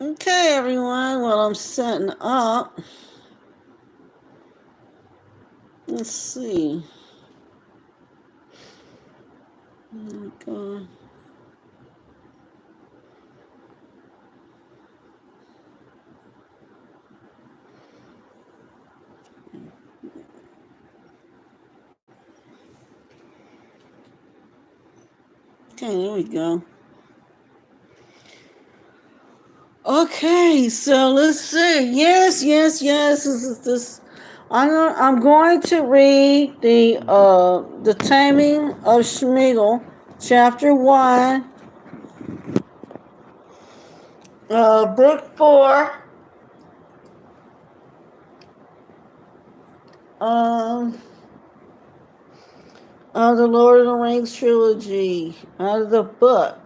Okay, everyone. Well, I'm setting up. Let's see. Okay. Okay, there we go. Okay, so let's see. Yes. This is this. I'm going to read the Taming of Schmeagol, chapter 1, book 4. Um, of the Lord of the Rings trilogy out of the book.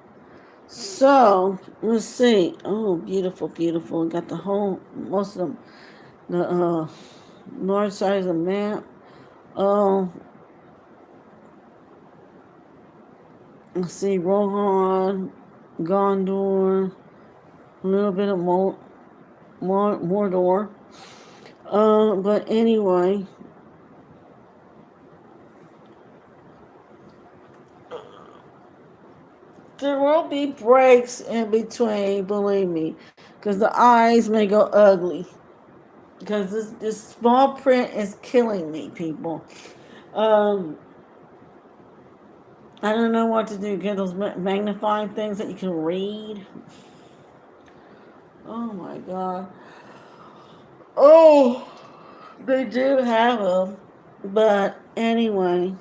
So let's see. Oh, beautiful, beautiful. Got the whole most of them. The north side of the map. Oh, let's see. Rohan, Gondor, a little bit of Mordor. But anyway, there will be breaks in between. Believe me, because the eyes may go ugly. Because this small print is killing me, people. Um, I don't know what to do. Get those magnifying things that you can read. Oh my god. Oh, they do have them. But anyway,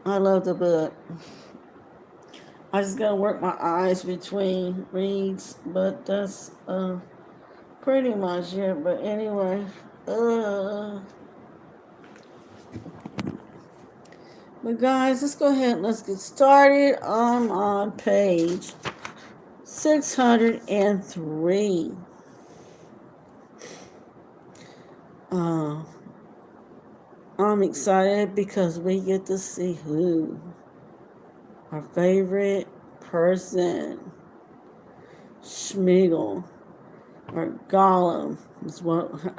I love the book. I just gotta work my eyes between reads. But that's pretty much it. But anyway, uh, but guys, let's go ahead and let's get started. I'm on page 603. Uh, I'm excited because we get to see who our favorite person, Schmeagol, or Gollum, is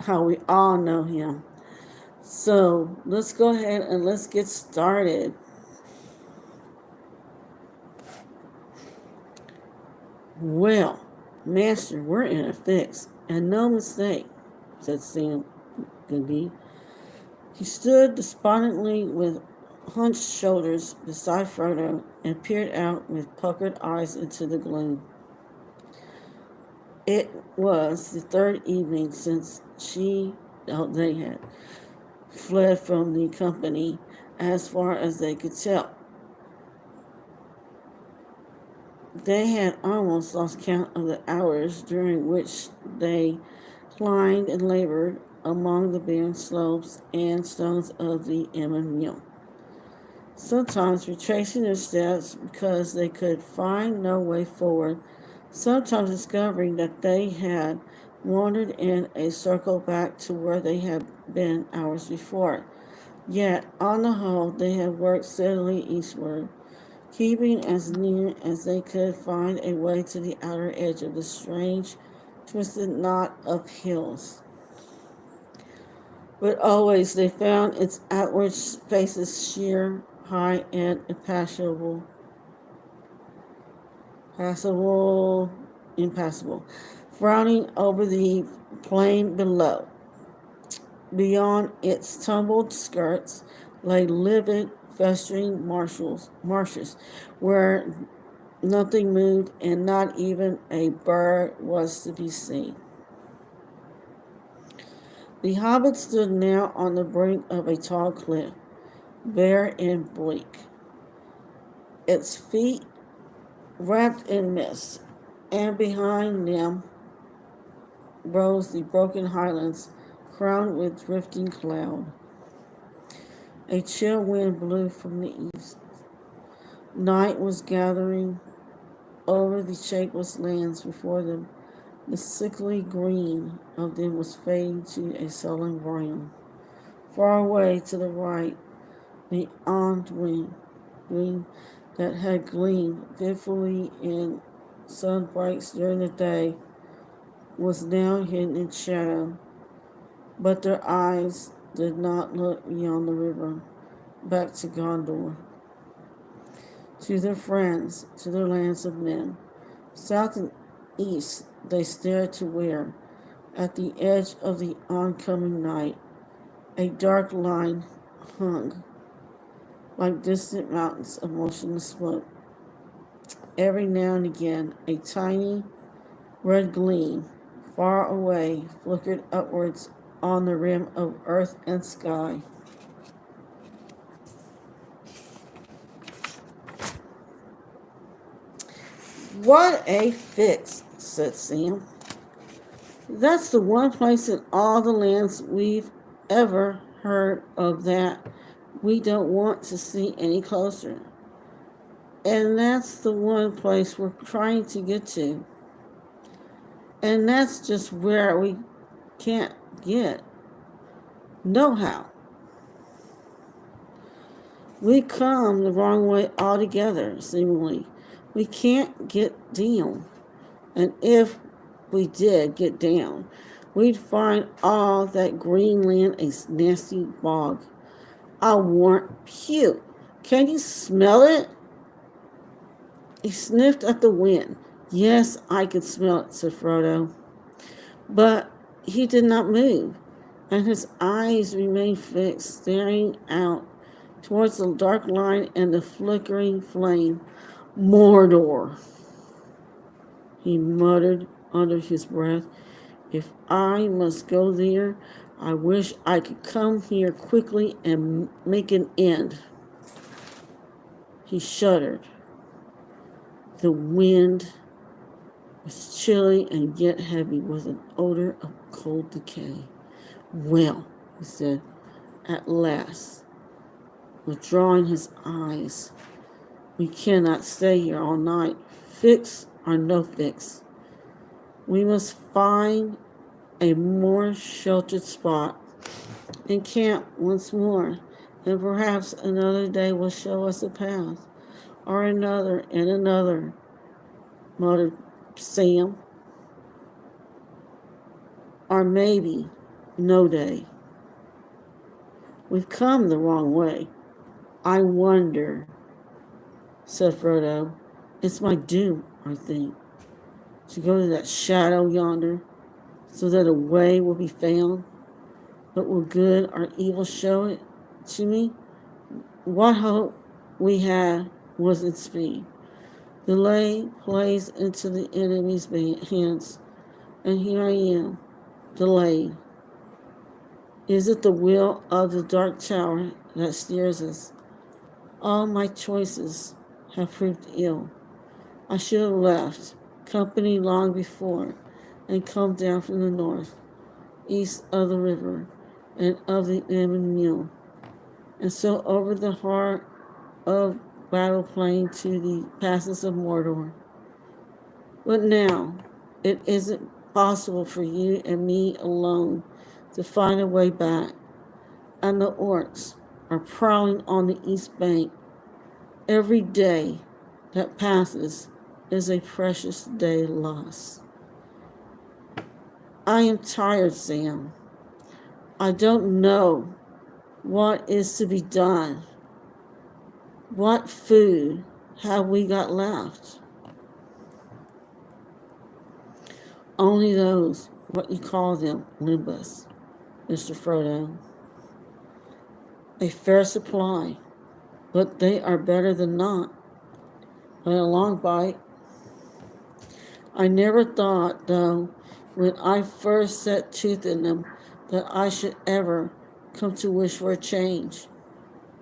how we all know him. So let's go ahead and let's get started. Well, Master, we're in a fix, and no mistake, said Sam Googie. He stood despondently with hunched shoulders beside Frodo and peered out with puckered eyes into the gloom. It was the third evening since they had fled from the company, as far as they could tell. They had almost lost count of the hours during which they climbed and labored among the barren slopes and stones of the Emma sometimes retracing their steps because they could find no way forward, sometimes discovering that they had wandered in a circle back to where they had been hours before. Yet, on the whole, they had worked steadily eastward, keeping as near as they could find a way to the outer edge of the strange, twisted knot of hills. But always they found its outward faces sheer, high, and impassable, frowning over the plain below. Beyond its tumbled skirts lay livid, festering marshes, where nothing moved and not even a bird was to be seen. The hobbit stood now on the brink of a tall cliff, bare and bleak, its feet wrapped in mist, and behind them rose the broken highlands crowned with drifting cloud. A chill wind blew from the east. Night was gathering over the shapeless lands before them. The sickly green of them was fading to a sullen brown. Far away to the right, the green that had gleamed fitfully in sun breaks during the day, was now hidden in shadow, but their eyes did not look beyond the river, back to Gondor, to their friends, to their lands of men. South and east they stared to where, at the edge of the oncoming night, a dark line hung, like distant mountains of motionless smoke. Every now and again, a tiny red gleam, far away, flickered upwards on the rim of earth and sky. What a fix, said Sam. That's the one place in all the lands we've ever heard of that we don't want to see any closer. And that's the one place we're trying to get to. And that's just where we can't get. No how. We come the wrong way altogether, seemingly. We can't get down. And if we did get down, we'd find all that green land a nasty bog. I warrant, pew. Can you smell it? He sniffed at the wind. Yes, I could smell it, said Frodo. But he did not move, and his eyes remained fixed, staring out towards the dark line and the flickering flame. Mordor, he muttered under his breath. If I must go there, I wish I could come here quickly and make an end. He shuddered. The wind was chilly and yet heavy with an odor of cold decay. Well, he said, at last, withdrawing his eyes, we cannot stay here all night, fix or no fix. We must find a more sheltered spot and camp once more, and perhaps another day will show us a path, or another and another, muttered Sam. Or maybe no day. We've come the wrong way. I wonder, said Frodo. It's my doom, I think, to go to that shadow yonder, so that a way will be found. But will good or evil show it to me? What hope we had was its speed. Delay plays into the enemy's hands, and here I am, delayed. Is it the will of the dark tower that steers us? All my choices have proved ill. I should have left company long before and come down from the north, east of the river, and of the Emyn Muil, and so over the heart of battle plain to the passes of Mordor. But now, it isn't possible for you and me alone to find a way back, and the orcs are prowling on the east bank. Every day that passes is a precious day lost. I am tired, Sam. I don't know what is to be done. What food have we got left? Only those, what you call them, limbus, Mr. Frodo. A fair supply, but they are better than not. By a long bite. I never thought, though, when I first set tooth in them, that I should ever come to wish for a change.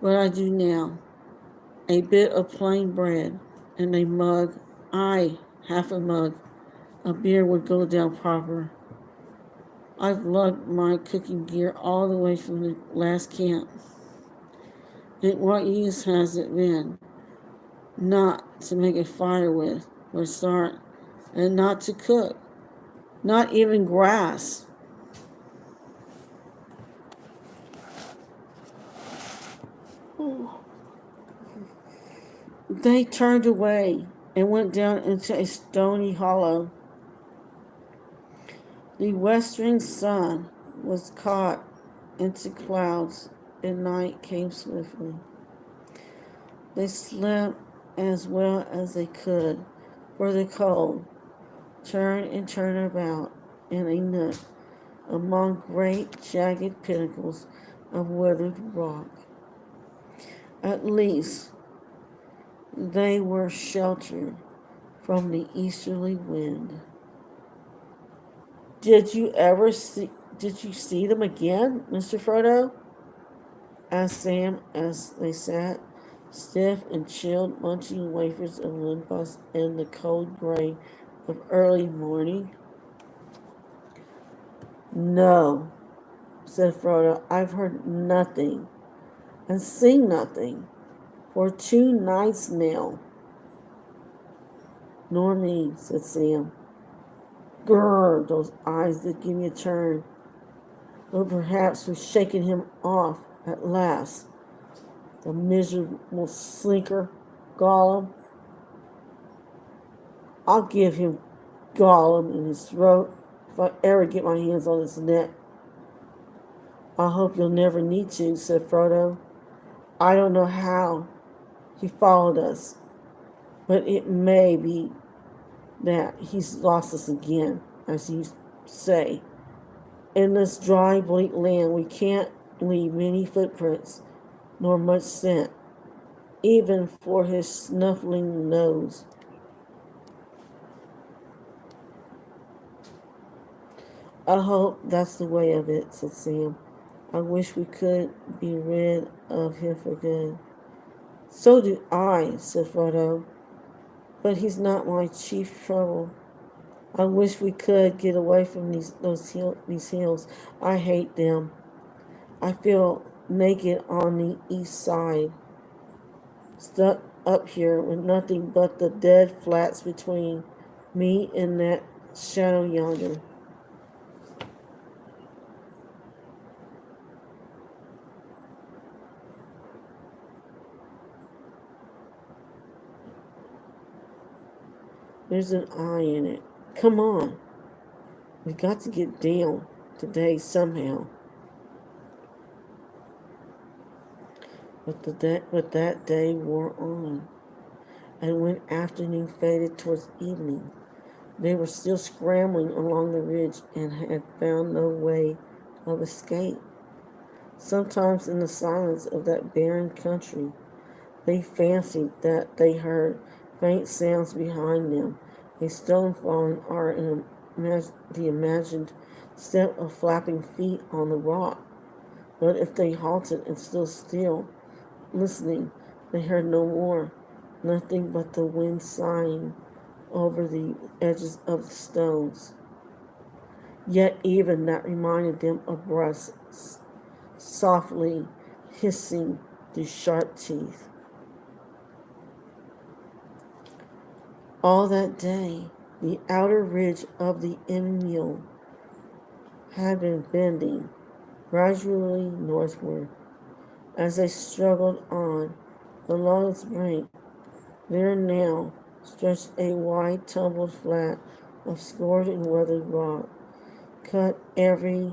But I do now. A bit of plain bread and a mug, half a mug, of beer would go down proper. I've lugged my cooking gear all the way from the last camp. And what use has it been? Not to make a fire with, for a start, and not to cook. Not even grass. They turned away, and went down into a stony hollow. The westering sun was caught into clouds, and night came swiftly. They slept as well as they could, for the cold turned and turned about in a nook among great jagged pinnacles of weathered rock. At least they were sheltered from the easterly wind. Did you see them again, Mr. Frodo? Asked Sam as they sat, stiff and chilled, munching wafers of Lindpas in the cold gray of early morning. No, said Frodo. I've heard nothing and seen nothing for 2 nights now. Nor me, said Sam. Grrr, those eyes did give me a turn. But perhaps we've shaken him off at last. The miserable slinker, Gollum. I'll give him Gollum in his throat if I ever get my hands on his neck. I hope you'll never need to, said Frodo. I don't know how he followed us, but it may be that he's lost us again, as you say. In this dry, bleak land, we can't leave many footprints, nor much scent, even for his snuffling nose. I hope that's the way of it, said Sam. I wish we could be rid of him for good. So do I, said Frodo, but he's not my chief trouble. I wish we could get away from these hills. I hate them. I feel naked on the east side, stuck up here with nothing but the dead flats between me and that shadow yonder. There's an eye in it. Come on. We've got to get down today somehow. But that day wore on, and when afternoon faded towards evening, they were still scrambling along the ridge and had found no way of escape. Sometimes in the silence of that barren country, they fancied that they heard faint sounds behind them, a stone falling or the imagined step of flapping feet on the rock. But if they halted and stood still, listening, they heard no more, nothing but the wind sighing over the edges of the stones. Yet even that reminded them of breasts softly hissing through sharp teeth. All that day, the outer ridge of the Emil had been bending gradually northward. As they struggled on along its brink, there now stretched a wide tumbled flat of scored and weathered rock, cut every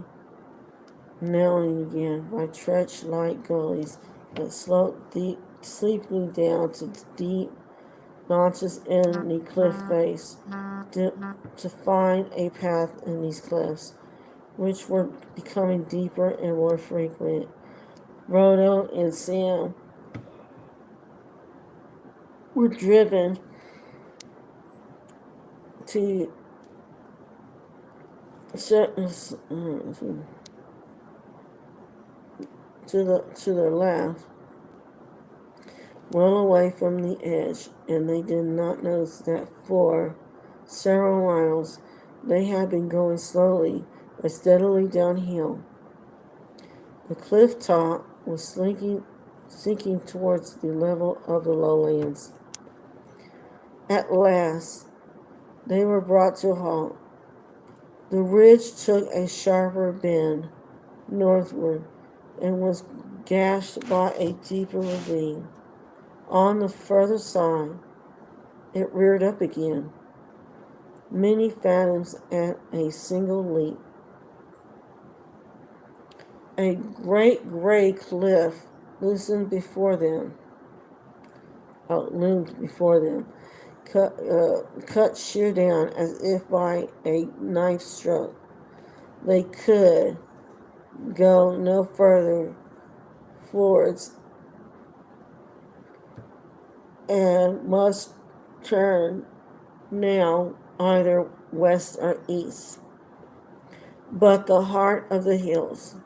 now and again by trench-like gullies that sloped steeply down to deep notches in the cliff face. To find a path in these cliffs, which were becoming deeper and more frequent, Frodo and Sam were driven to their left, well away from the edge, and they did not notice that for several miles they had been going slowly but steadily downhill. The cliff top was sinking towards the level of the lowlands. At last, they were brought to a halt. The ridge took a sharper bend northward and was gashed by a deeper ravine. On the further side, it reared up again, many fathoms at a single leap. A great gray cliff loomed before them, cut sheer down as if by a knife stroke. They could go no further forwards and must turn now either west or east. But the heart of the hills,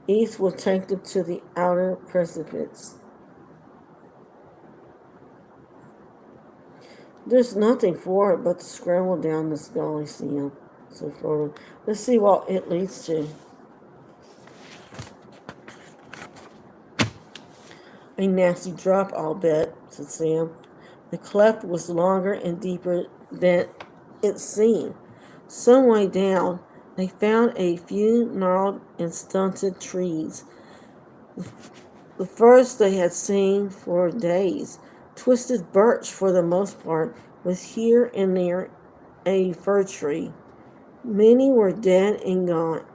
east will take them to the outer precipice. There's nothing for it but to scramble down this gully, Sam, said Frodo. Let's see what it leads to. A nasty drop, I'll bet, said Sam. The cleft was longer and deeper than it seemed. Some way down, they found a few gnarled and stunted trees, the first they had seen for days. Twisted birch for the most part, with here and there a fir tree. Many were dead and gone,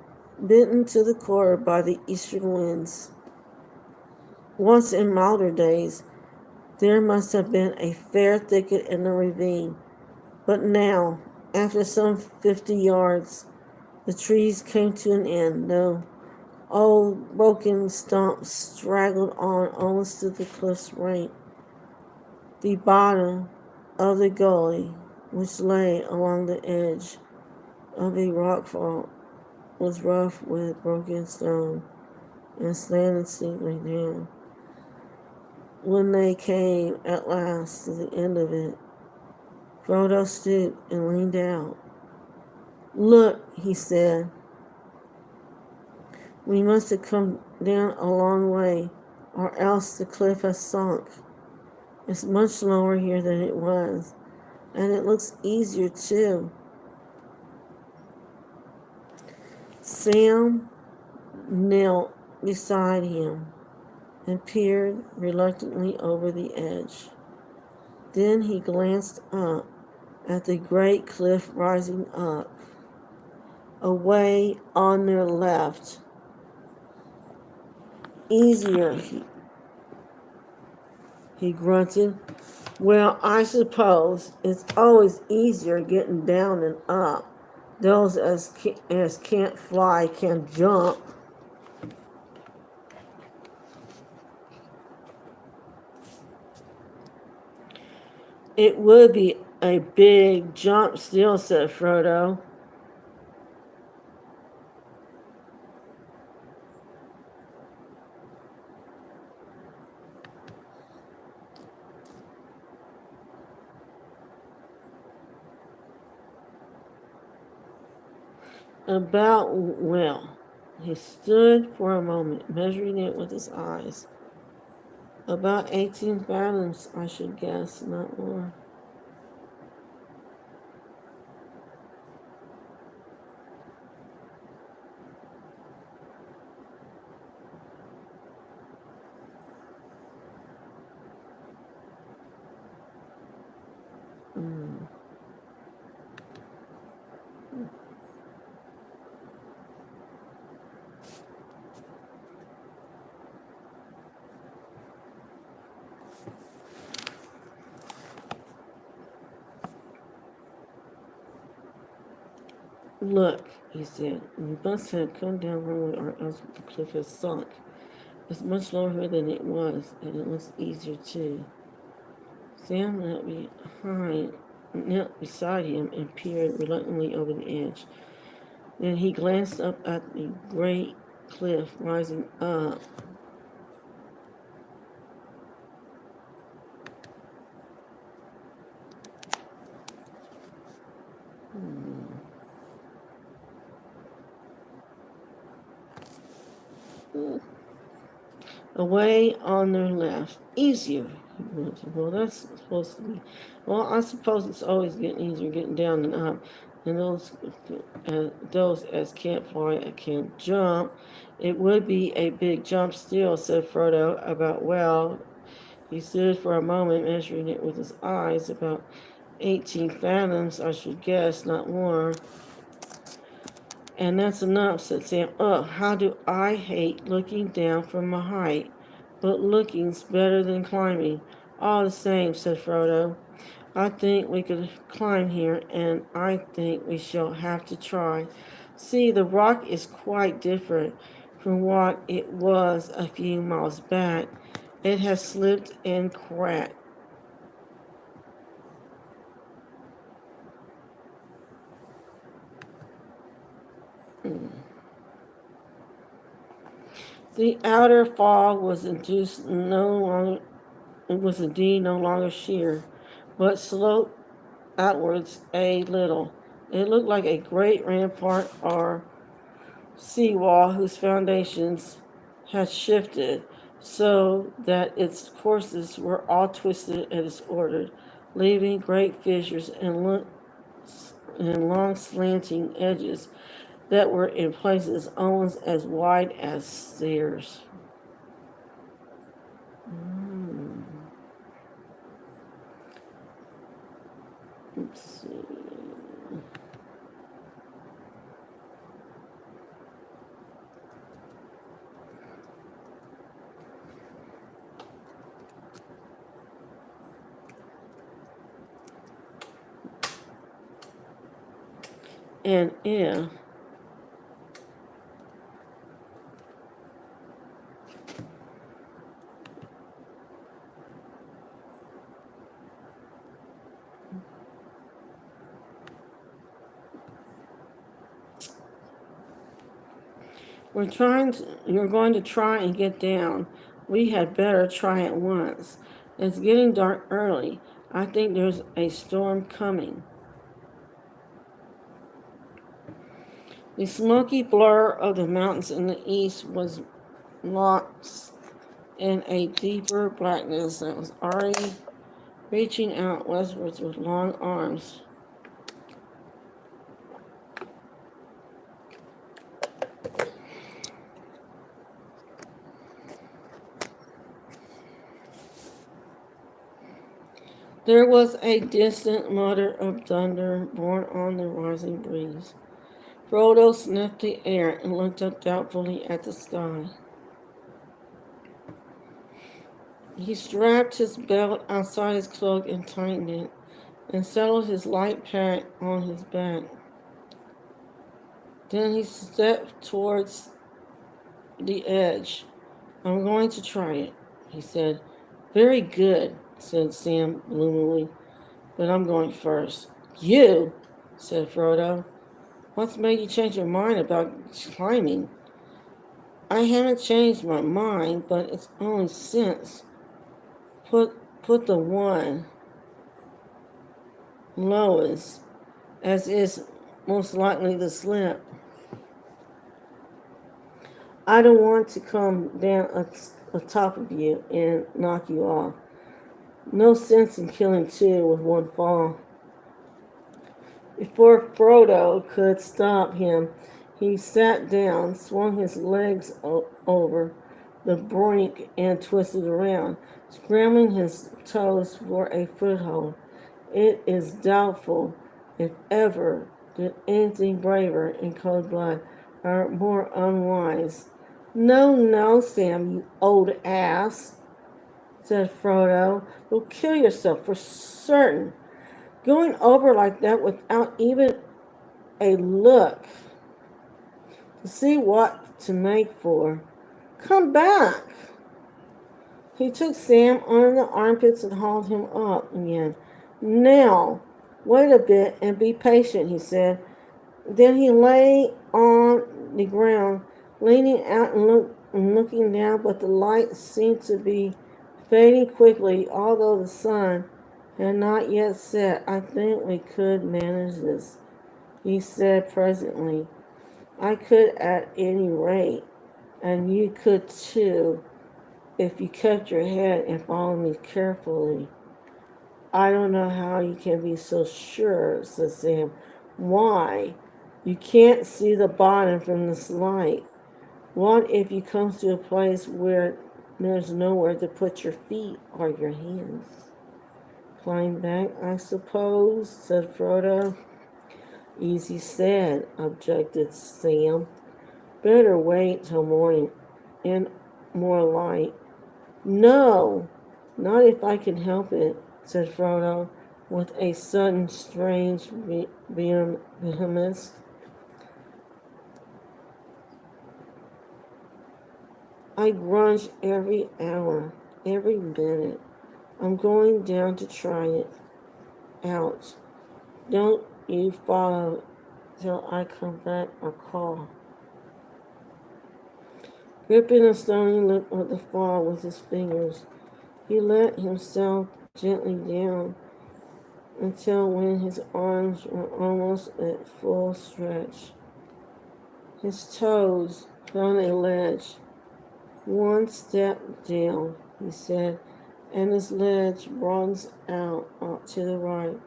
bitten to the core by the eastern winds. Once in milder days, there must have been a fair thicket in the ravine, but now, after some 50 yards, the trees came to an end, though old broken stumps straggled on almost to the cliff's brink. The bottom of the gully, which lay along the edge of a rock fall, was rough with broken stone and slanted steeply down. When they came at last to the end of it, Frodo stooped and leaned out. "Look," he said, "we must have come down a long way, or else the cliff has sunk. It's much lower here than it was, and it looks easier too." Sam knelt beside him and peered reluctantly over the edge. Then he glanced up at the great cliff rising up, away on their left. "Easier," he grunted. "Well, I suppose it's always easier getting down than up. Those as can't fly can jump." "It would be a big jump still," said Frodo. Well, he stood for a moment, measuring it with his eyes. "About 18 fathoms, I should guess, not more." "Look," he said, "we must have come down wrong way, or else the cliff has sunk. It's much lower than it was, and it looks easier too." Sam knelt beside him and peered reluctantly over the edge. Then he glanced up at the great cliff rising up. Away on their left. "Easier," he grunted. "Well, that's supposed to be. Well, I suppose it's always getting easier getting down than up. And those as can't fly and can't jump. It would be a big jump still," said Frodo. He stood for a moment, measuring it with his eyes. About 18 fathoms, I should guess, not more. And that's enough, said Sam. Ugh, how do I hate looking down from a height. But looking's better than climbing. All the same, said Frodo. I think we could climb here, and I think we shall have to try. See, the rock is quite different from what it was a few miles back. It has slipped and cracked. The outer fog was induced no longer. It was indeed no longer sheer, but sloped outwards a little. It looked like a great rampart or seawall whose foundations had shifted so that its courses were all twisted and disordered, leaving great fissures and long slanting edges that were in places almost as wide as stairs. Let's see. And if you're going to try and get down, we had better try at once. It's getting dark early. I think there's a storm coming. The smoky blur of the mountains in the east was lost in a deeper blackness that was already reaching out westwards with long arms. There was a distant mutter of thunder borne on the rising breeze. Frodo sniffed the air and looked up doubtfully at the sky. He strapped his belt outside his cloak and tightened it, and settled his light pack on his back. Then he stepped towards the edge. I'm going to try it, he said. Very good, said Sam gloomily, but I'm going first. You, said Frodo. What's made you change your mind about climbing? I haven't changed my mind, but it's only since. Put the one lowest, as is most likely to slip. I don't want to come down atop of you and knock you off. No sense in killing two with one fall. Before Frodo could stop him, he sat down, swung his legs over the brink, and twisted around, scrambling his toes for a foothold. It is doubtful if ever did anything braver in cold blood or more unwise. No, no, Sam, you old ass, said Frodo. You'll kill yourself for certain. Going over like that without even a look to see what to make for. Come back. He took Sam under the armpits and hauled him up again. Now, wait a bit and be patient, he said. Then he lay on the ground, leaning out and looking down, but the light seemed to be fading quickly, although the sun had not yet set. I think we could manage this, he said presently. I could at any rate, and you could too, if you kept your head and followed me carefully. I don't know how you can be so sure, said Sam. Why? You can't see the bottom from this light. What if you come to a place where There's nowhere to put your feet or your hands. Climb back, I suppose, said Frodo. Easy said, objected Sam. Better wait till morning and more light. No, not if I can help it, said Frodo, with a sudden strange vehemence. I grunge every hour, every minute. I'm going down to try it out. Don't you follow till I come back or call. Gripping a stony lip of the fall with his fingers, he let himself gently down until when his arms were almost at full stretch. His toes found a ledge. One step down, he said, and his ledge broadens out to the right.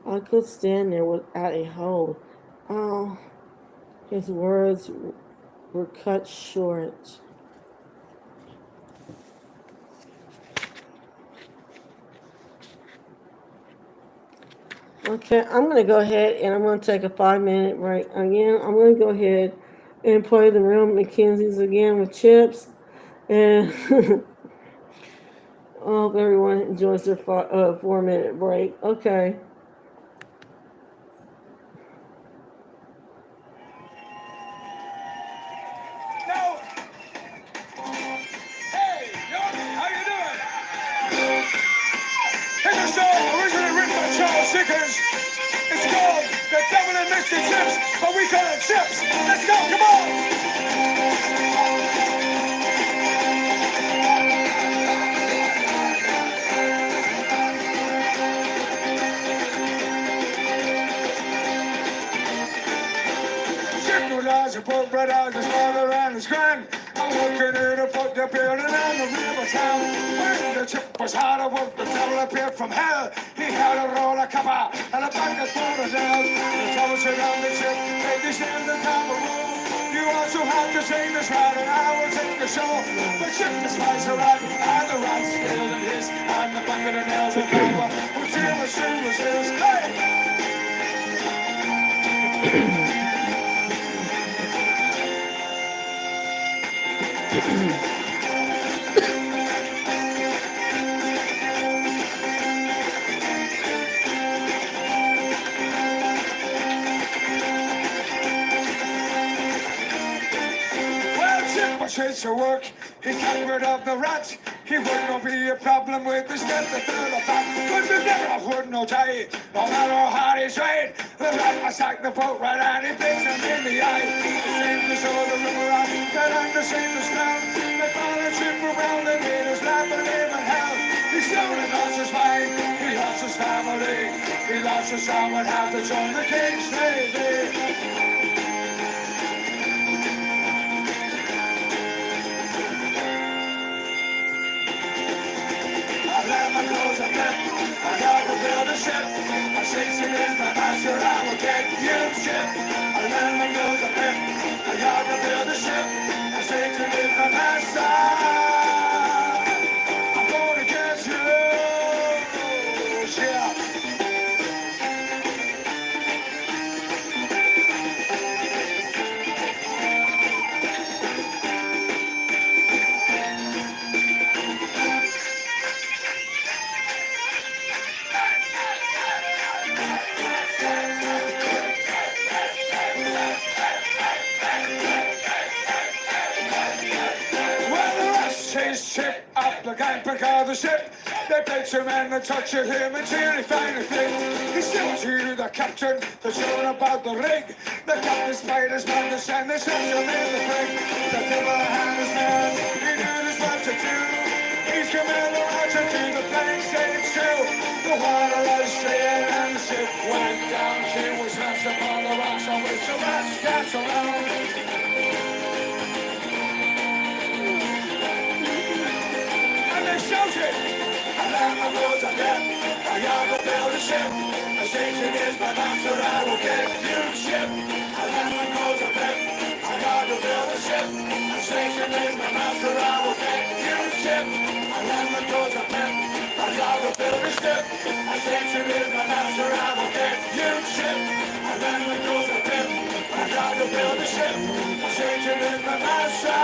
I could stand there without a hold. Oh, his words were cut short. Okay, I'm going to go ahead and I'm going to take a 5-minute break. Again, I'm going to go ahead and play the Real McKenzie's again with Chips. And I hope everyone enjoys their 4-minute break. Okay. No. Hey, yo, how you doing? Here's a song originally written by Charles Dickens. It's called The Devil and Mr. Chips, but we call it Chips. Let's go, come on. Eyes, a poor red eyes, his father and his grand. I'm working in a book, the building on the river town. When the Chip was hard at work, the devil appeared from hell. He had a roll of copper and a bucket full of nails. The trouble sit on the ship, made this end the top of room. You also have to sing this ride, and I will take the show. The ship despises the rat, and the rat's still in his, and the bucket of nails and copper. We'll see what soon was his. Hey! Chase your work, he got rid of the rat. He would not be a problem with the step that fell apart. But the devil would no tie, no matter how hard he tried. The rat attacked the boat right and he bit him in the eye. The same to show the river out, that and the same to stand. They found a ship around the gate, his life and live in hell. He slowly lost his mind, he lost his family. He lost his son and had to join the King's Navy. I got to build a ship. My station is my master. I will get you ship. I let me go to pimp. I got to build a ship. My station is my master. I'm gonna get you ship. Ship up the gangplank of the ship. They place him and they torture him until he finally fit. He said to the captain to show him about the rig. The captain spied his madness and they sent him in the brig. The devil had his man, he knew just what to do. He's commander Roger to the plank stage too. The water was clear and the ship went down. She was smashed upon the rocks on which the rats cast around. Shouted, I land my rules again. I gotta build a ship. A station is my master. I will get you ship. I land my rules again. I gotta build a ship. A station is my master. I will get you ship. ship. I land the doors of men. I gotta build a ship. I say to is my master, I will get you ship. I land the doors of men. I gotta build a ship. I say to is my master.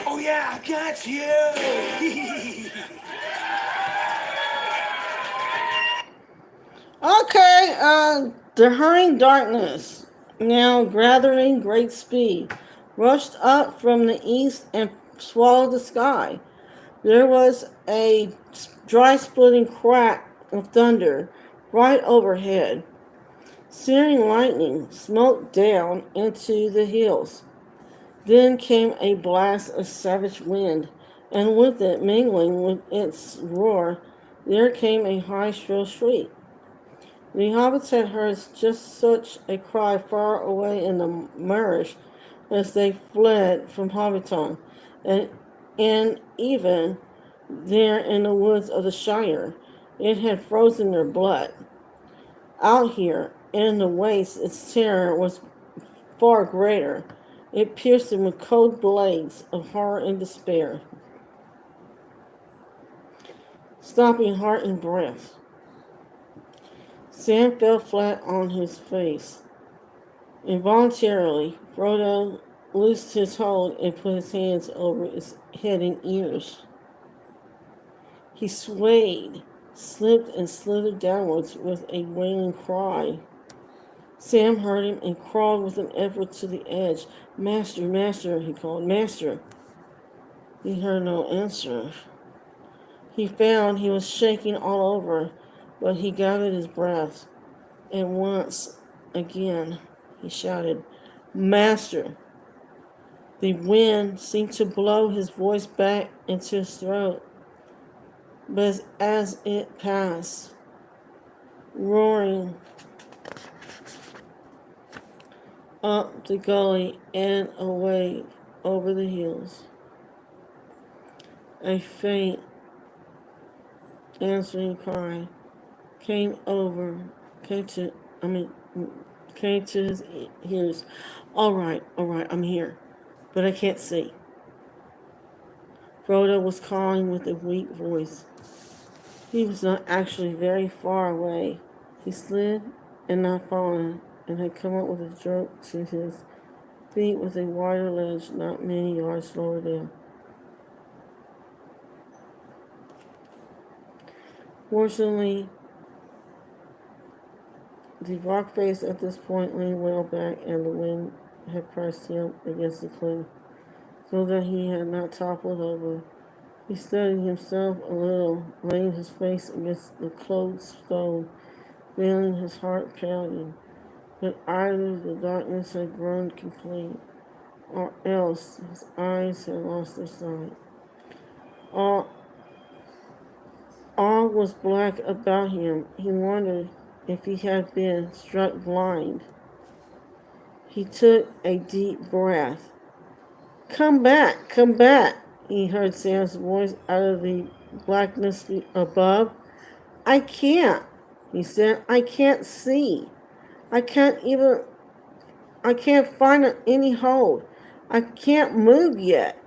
Oh yeah, I got you. Okay, the hurrying darkness, now gathering great speed, rushed up from the east and swallowed the sky. There was a dry splitting crack of thunder right overhead. Searing lightning smote down into the hills. Then came a blast of savage wind, and with it, mingling with its roar, there came a high shrill shriek. The hobbits had heard just such a cry far away in the marsh as they fled from Hobbiton, and even there in the woods of the Shire. It had frozen their blood. Out here, in the wastes, its terror was far greater. It pierced them with cold blades of horror and despair, stopping heart and breath. Sam fell flat on his face. Involuntarily, Frodo loosed his hold and put his hands over his head and ears. He swayed, slipped, and slithered downwards with a wailing cry. Sam heard him and crawled with an effort to the edge. "Master, master," he called. "Master." He heard no answer. He found he was shaking all over, but he gathered his breath, and once again he shouted, "Master!" The wind seemed to blow his voice back into his throat, but as it passed, roaring up the gully and away over the hills, a faint answering cry came to his ears. All right, I'm here, but I can't see." Frodo was calling with a weak voice. He was not actually very far away. He slid and not fallen, and had come up with a jerk to his feet with a wider ledge not many yards lower down. Fortunately, the rock face at this point leaned well back, and the wind had pressed him against the cliff, so that he had not toppled over. He steadied himself a little, laying his face against the closed stone, feeling his heart pounding. But either the darkness had grown complete, or else his eyes had lost their sight. All was black about him. He wondered if he had been struck blind. He took a deep breath. Come back, he heard Sam's voice out of the blackness above. "I can't," he said. "I can't see. I can't find any hold. I can't move yet."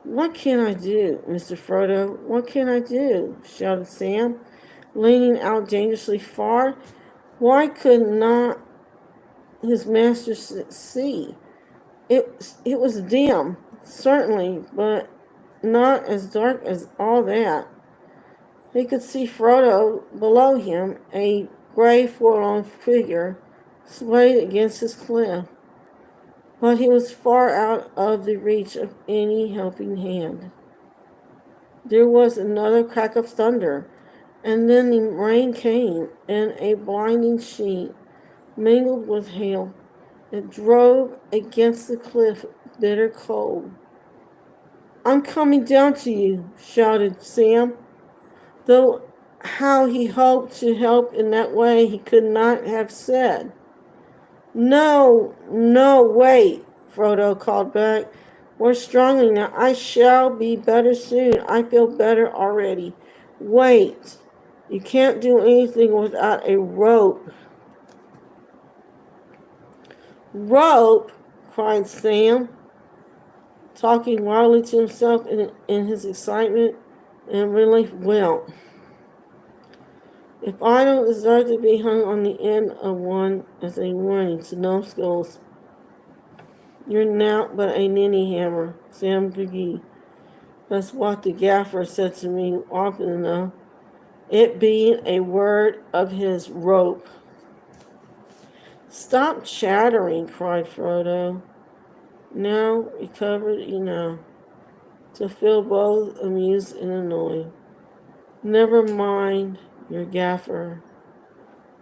"What can I do, Mr. Frodo? What can I do?" shouted Sam, leaning out dangerously far. Why could not his master see? It was dim, certainly, but not as dark as all that. He could see Frodo below him, a gray forlorn figure, swayed against his cliff. But he was far out of the reach of any helping hand. There was another crack of thunder, and then the rain came in a blinding sheet, mingled with hail. It drove against the cliff, bitter cold. "I'm coming down to you," shouted Sam, though how he hoped to help in that way he could not have said. No, wait," Frodo called back, more strongly now. "I shall be better soon. I feel better already. Wait. You can't do anything without a rope." "Rope?" cried Sam. talking wildly to himself in his excitement and relief. Well, if I don't deserve to be hung on the end of one as a warning to numbskulls, you're now but a ninny hammer, Sam McGee. That's what the gaffer said to me often enough, it being a word of his rope. Stop chattering, cried Frodo, now recovered enough to feel both amused and annoyed. Never mind your gaffer.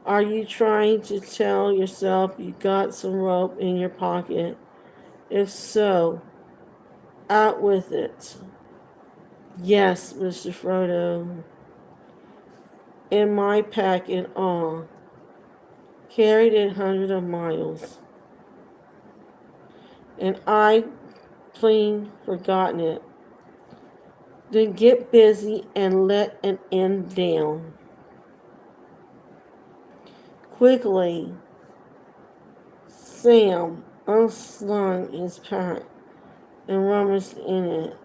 Are you trying to tell yourself you got some rope in your pocket? If so, out with it. Yes, Mr. Frodo. In my pack and all. Carried it hundreds of miles. And I clean forgotten it. Then get busy and let an end down. Quickly, Sam unslung his pack and rummaged in it.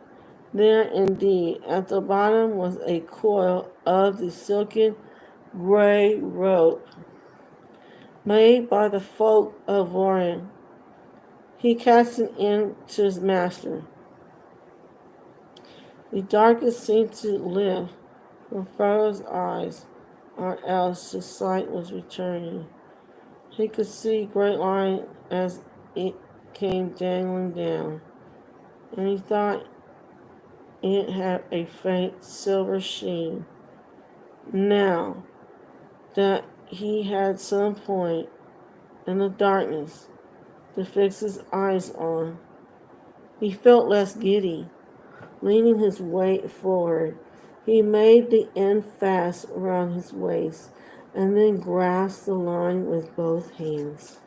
There indeed, at the bottom was a coil of the silken gray rope made by the folk of Lorien. He cast it in to his master. The darkness seemed to lift from Frodo's eyes, or else his sight was returning. He could see a great line as it came dangling down, and he thought it had a faint silver sheen. Now that he had some point in the darkness to fix his eyes on, he felt less giddy. Leaning his weight forward, he made the end fast around his waist and then grasped the line with both hands.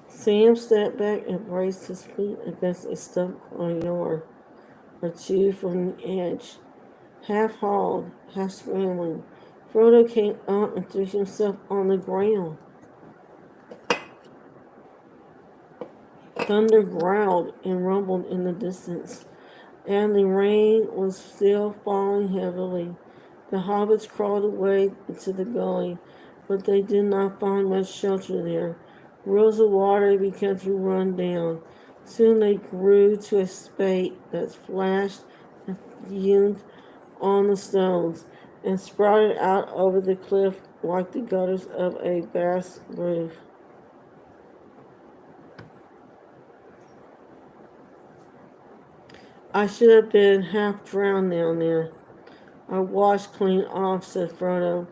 Sam stepped back and braced his feet against a stub or yard or two from the edge. Half hauled, half scrambling, Frodo came up and threw himself on the ground. Thunder growled and rumbled in the distance, and the rain was still falling heavily. The hobbits crawled away into the gully, but they did not find much shelter there. Rills of water began to run down. Soon they grew to a spate that flashed and fumed on the stones and sprouted out over the cliff like the gutters of a vast roof. I should have been half drowned down there. I washed clean off, said Frodo.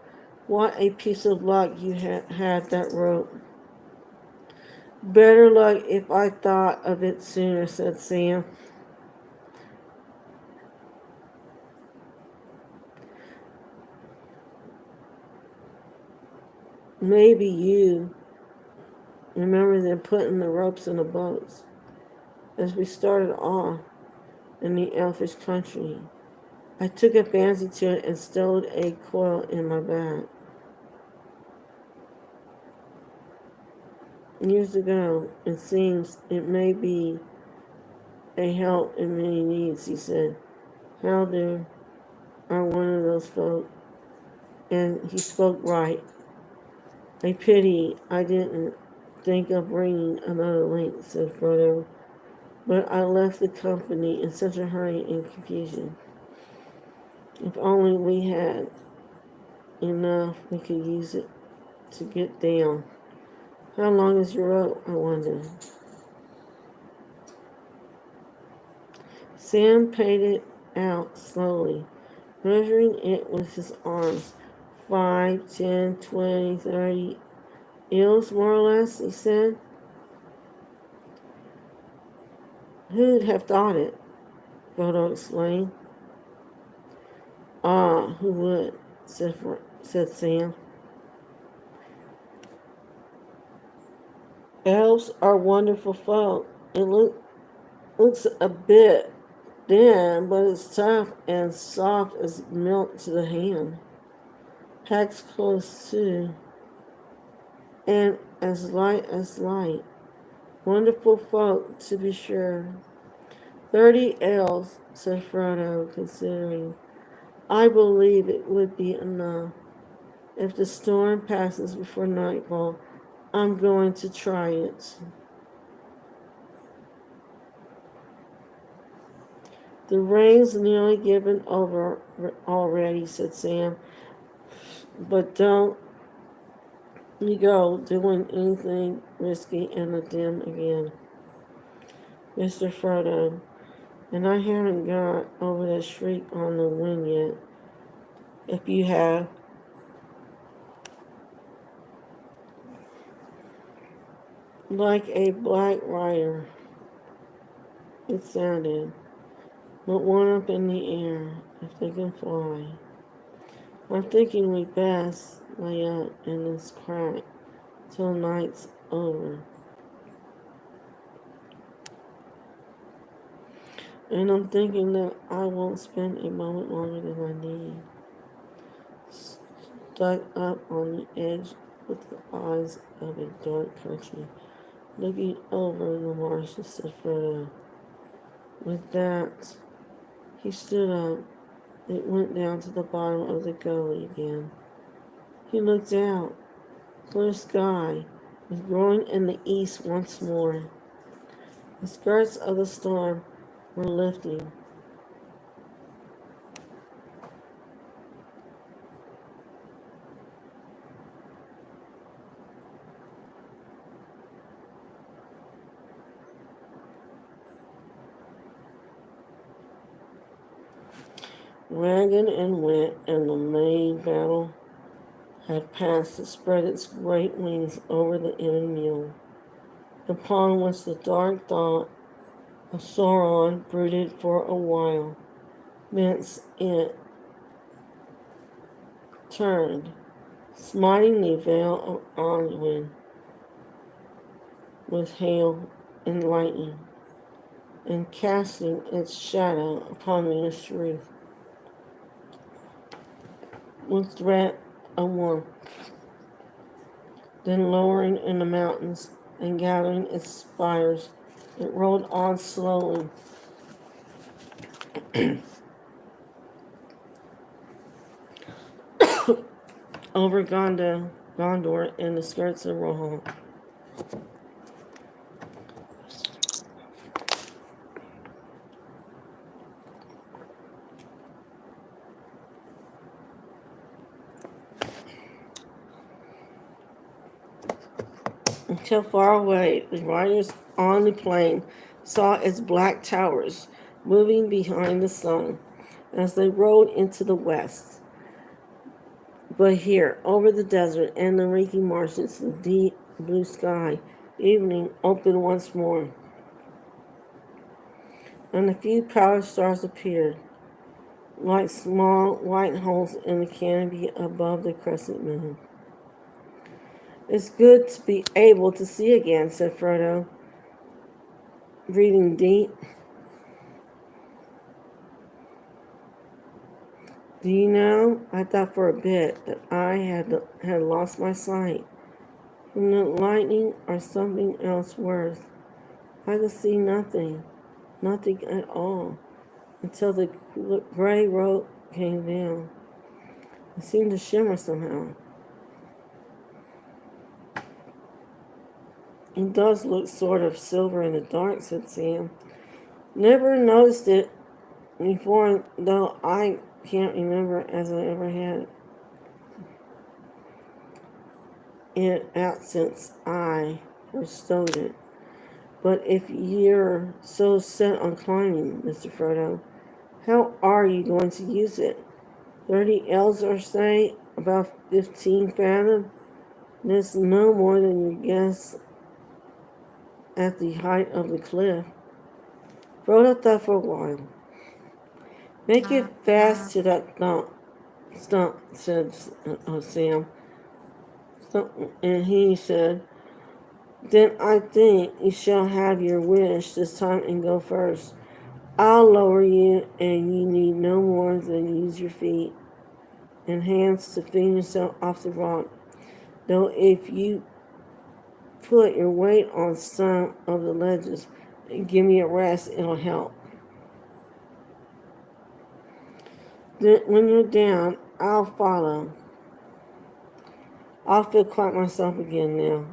What a piece of luck you had that rope. Better luck if I thought of it sooner, said Sam. Maybe you remember them putting the ropes in the boats as we started off in the elfish country. I took a fancy to it and stowed a coil in my bag. Years ago, it seems it may be a help in many needs, he said. Haldir are one of those folk, and he spoke right. A pity I didn't think of bringing another link, said Frodo, but I left the company in such a hurry and confusion. If only we had enough, we could use it to get down. How long is your rope, I wonder? Sam paid it out slowly, measuring it with his arms. 5, 10, 20, 30 ills, more or less, he said. Who'd have thought it? Frodo exclaimed. Ah, who would? said Sam. Elves are wonderful folk. It looks a bit thin, but it's tough and soft as milk to the hand. Packs close too, and as light as light. Wonderful folk, to be sure. 30 ells, said Frodo, considering. I believe it would be enough. If the storm passes before nightfall, I'm going to try it. The rain's nearly given over already, said Sam. But don't you go doing anything risky in the dim again, Mr. Frodo. And I haven't got over that shriek on the wind yet. If you have, like a black rider, it sounded. But one up in the air, if they can fly. I'm thinking we best lay up in this crack till night's over. And I'm thinking that I won't spend a moment longer than I need. Stuck up on the edge with the eyes of a dark country, looking over the marshes, said Frodo. With that, he stood up. It went down to the bottom of the gully again. He looked out. Clear sky was growing in the east once more. The skirts of the storm were lifting. Wagon and went, and the main battle had passed to spread its great wings over the enemy mule, upon which the dark thought of Sauron brooded for a while, thence it turned, smiting the vale of Anduin with hail and lightning, and casting its shadow upon Minas Tirith with threat of war. Then lowering in the mountains and gathering its spires, it rolled on slowly over Gondor and the skirts of Rohan. Until far away, the riders on the plain saw its black towers moving behind the sun as they rode into the west. But here, over the desert and the reeking marshes, the deep blue sky, evening opened once more, and a few pallid stars appeared, like small white holes in the canopy above the crescent moon. It's good to be able to see again, said Frodo, breathing deep. Do you know, I thought for a bit that I had lost my sight from the lightning or something else worse. I could see nothing at all, until the gray rope came down. It seemed to shimmer somehow. It does look sort of silver in the dark, said Sam. Never noticed it before, though I can't remember as I ever had it out since I first stowed it. But if you're so set on climbing, Mr. Frodo, how are you going to use it? 30 ells or say, about 15 fathom? That's no more than your guess at the height of the cliff. Frodo thought for a while. Make it fast to that stump, said Sam. And he said, then I think you shall have your wish this time and go first. I'll lower you, and you need no more than use your feet and hands to fling yourself off the rock. Though if you put your weight on some of the ledges and give me a rest. It'll help. Then, when you're down, I'll follow. I'll feel quite myself again now.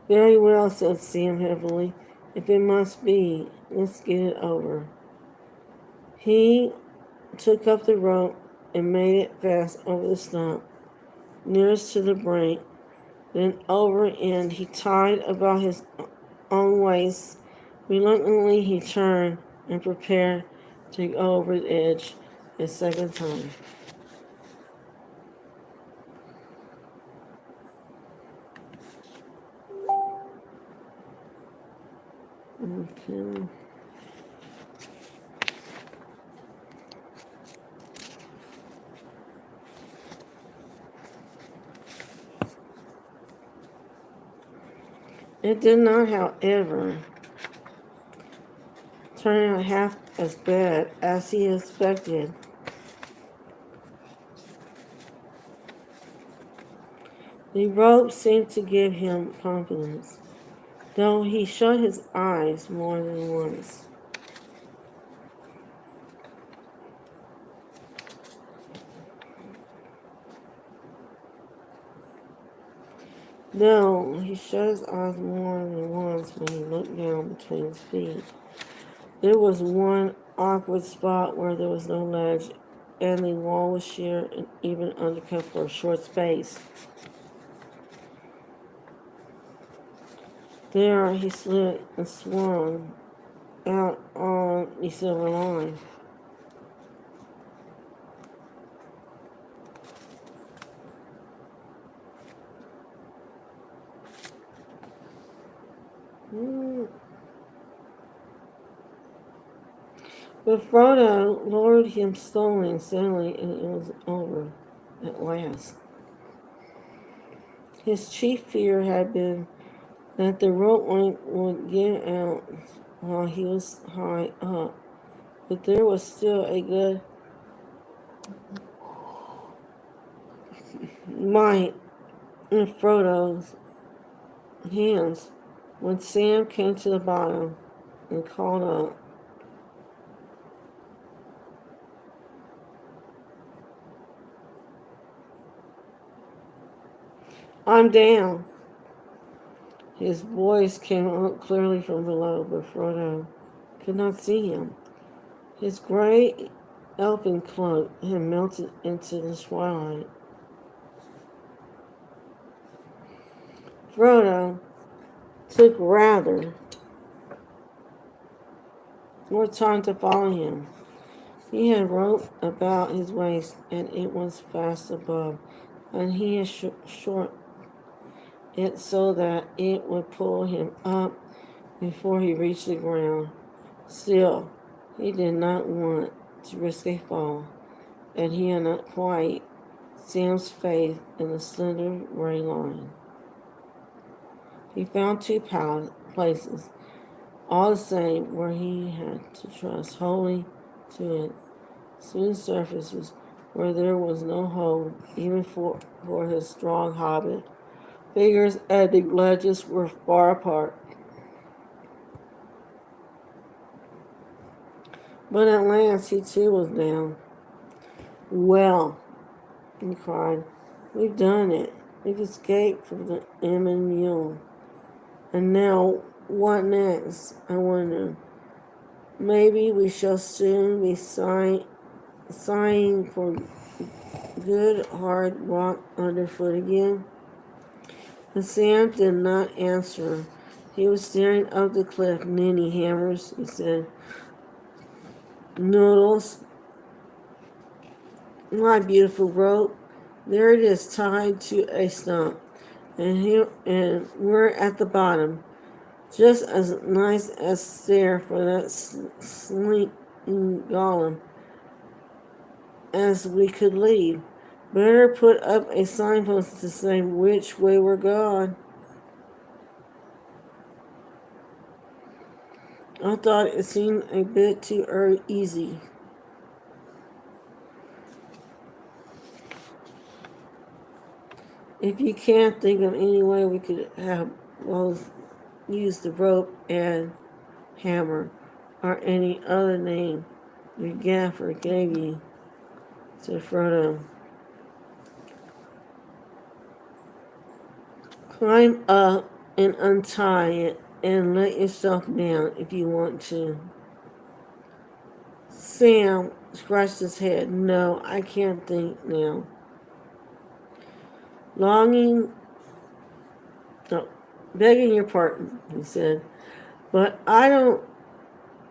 Very well, said Sam heavily. If it must be, let's get it over. He took up the rope and made it fast over the stump, nearest to the brink. Then over end he tied about his own waist. Reluctantly he turned and prepared to go over the edge a second time. Okay. It did not, however, turn out half as bad as he expected. The rope seemed to give him confidence, though he shut his eyes more than once. Though he shut his eyes more than once when he looked down between his feet. There was one awkward spot where there was no ledge, and the wall was sheer and even undercut for a short space. There he slid and swung out on the silver line. But Frodo lowered him slowly and steadily, and it was over at last. His chief fear had been that the rope length would give out while he was high up, but there was still a good might in Frodo's hands when Sam came to the bottom and called up, "I'm down." His voice came up clearly from below, but Frodo could not see him. His gray elfin cloak had melted into the twilight. Frodo took rather more time to follow him. He had rope about his waist, and it was fast above, and he had short it so that it would pull him up before he reached the ground. Still, he did not want to risk a fall, and he had not quite Sam's faith in the slender gray line. He found two places, all the same, where he had to trust wholly to it. Smooth surfaces where there was no hold, even for his strong hobbit fingers, and the ledges were far apart. But at last he too was down. "Well," he cried, "we've done it. We've escaped from the Emyn Muil. And now, what next, I wonder? Maybe we shall soon be sighing for good hard rock underfoot again." And Sam did not answer. He was staring up the cliff. "Ninny hammers," he said. "Noodles, my beautiful rope. There it is, tied to a stump. And we're at the bottom. Just as nice as there for that slinking golem as we could leave. Better put up a signpost to say which way we're going." "I thought it seemed a bit too easy." If you can't think of any way we could have both use the rope and hammer, or any other name your gaffer gave you, said Frodo. Climb up and untie it and let yourself down if you want to. Sam scratched his head. No, I can't think now. Longing, no, begging your pardon, he said, but I don't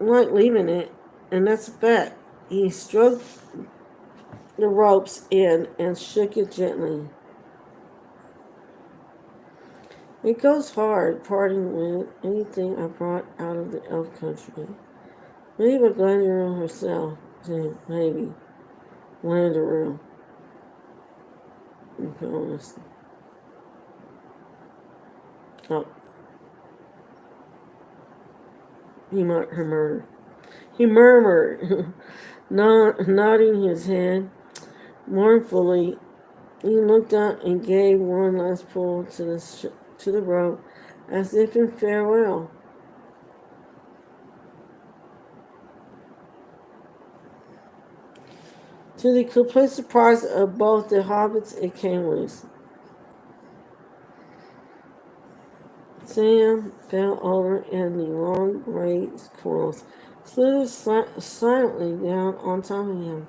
like leaving it, and that's a fact. He stroked the ropes in and shook it gently. It goes hard parting with anything I brought out of the elf country. Maybe Glendaru herself, too, maybe. Glendaru. Oh. He murmured, nodding his head mournfully. He looked up and gave one last pull to the rope, as if in farewell. To the complete surprise of both the hobbits, it came loose. Sam fell over, and the long gray coils slithered silently down on top of him.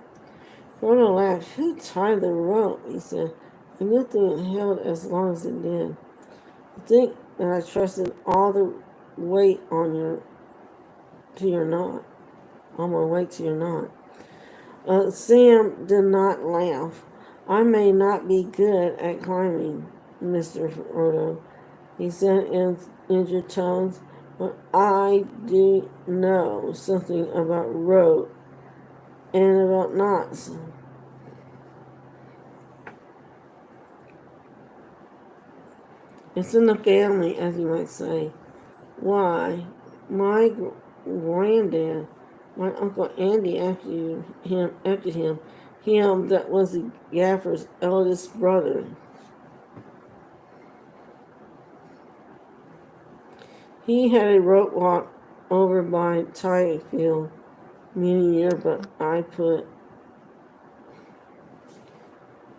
Frodo laughed. Who tied the rope? He said. And good thing it held as long as it did. I think that I trusted all the weight on your knot. On my weight to your knot. Sam did not laugh. I may not be good at climbing, Mr. Frodo, he said in injured tones, but I do know something about rope and about knots. It's in the family, as you might say. Why, my granddad, my Uncle Andy after him, that was the gaffer's eldest brother. He had a rope walk over by Tyfield many years, but I put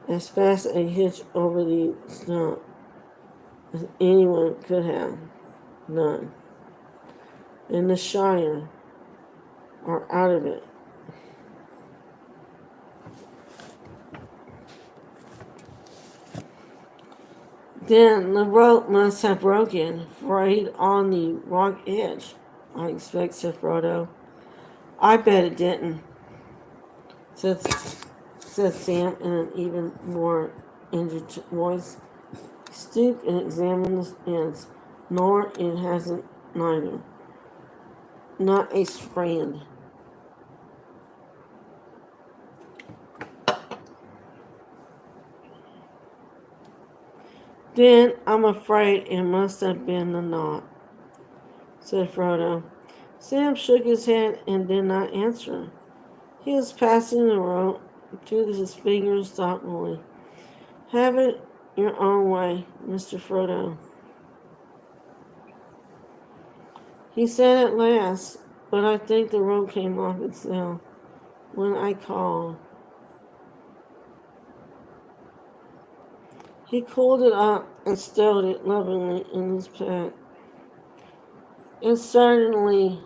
as fast a hitch over the stump as anyone could have done. And the Shire are out of it. Then the rope must have broken, frayed on the rock edge, I expect, said Frodo. I bet it didn't, said Sam in an even more injured voice. He stooped and examined the ends. Nor it hasn't neither. Not a strand. Then I'm afraid it must have been the knot, said Frodo. Sam shook his head and did not answer. He was passing the rope through his fingers thoughtfully. Have it your own way, Mr. Frodo, he said at last, but I think the rope came off itself when I called. He coiled it up and stowed it lovingly in his pack. It certainly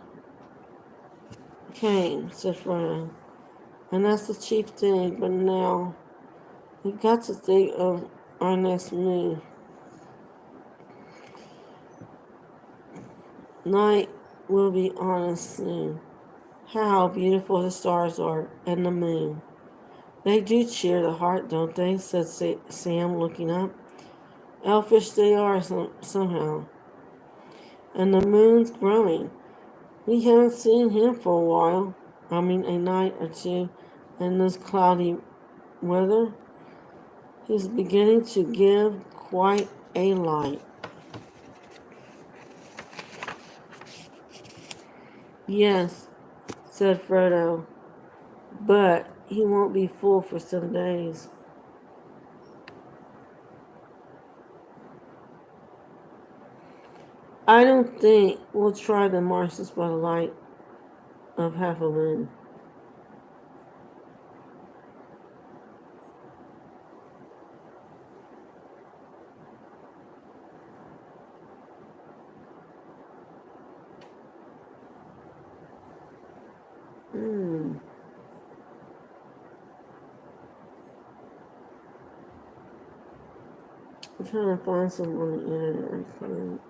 came, said Frodo, and that's the chief thing, but now we've got to think of our next move. Night will be on us soon. How beautiful the stars are, and the moon. They do cheer the heart, don't they? Said Sam, looking up. Elfish they are somehow. And the moon's growing. We haven't seen him for a while. I mean, a night or two in this cloudy weather. He's beginning to give quite a light. Yes, said Frodo, but he won't be full for some days. I don't think we'll try the marshes by the light of half a moon. I'm trying to find some on the internet. I can't.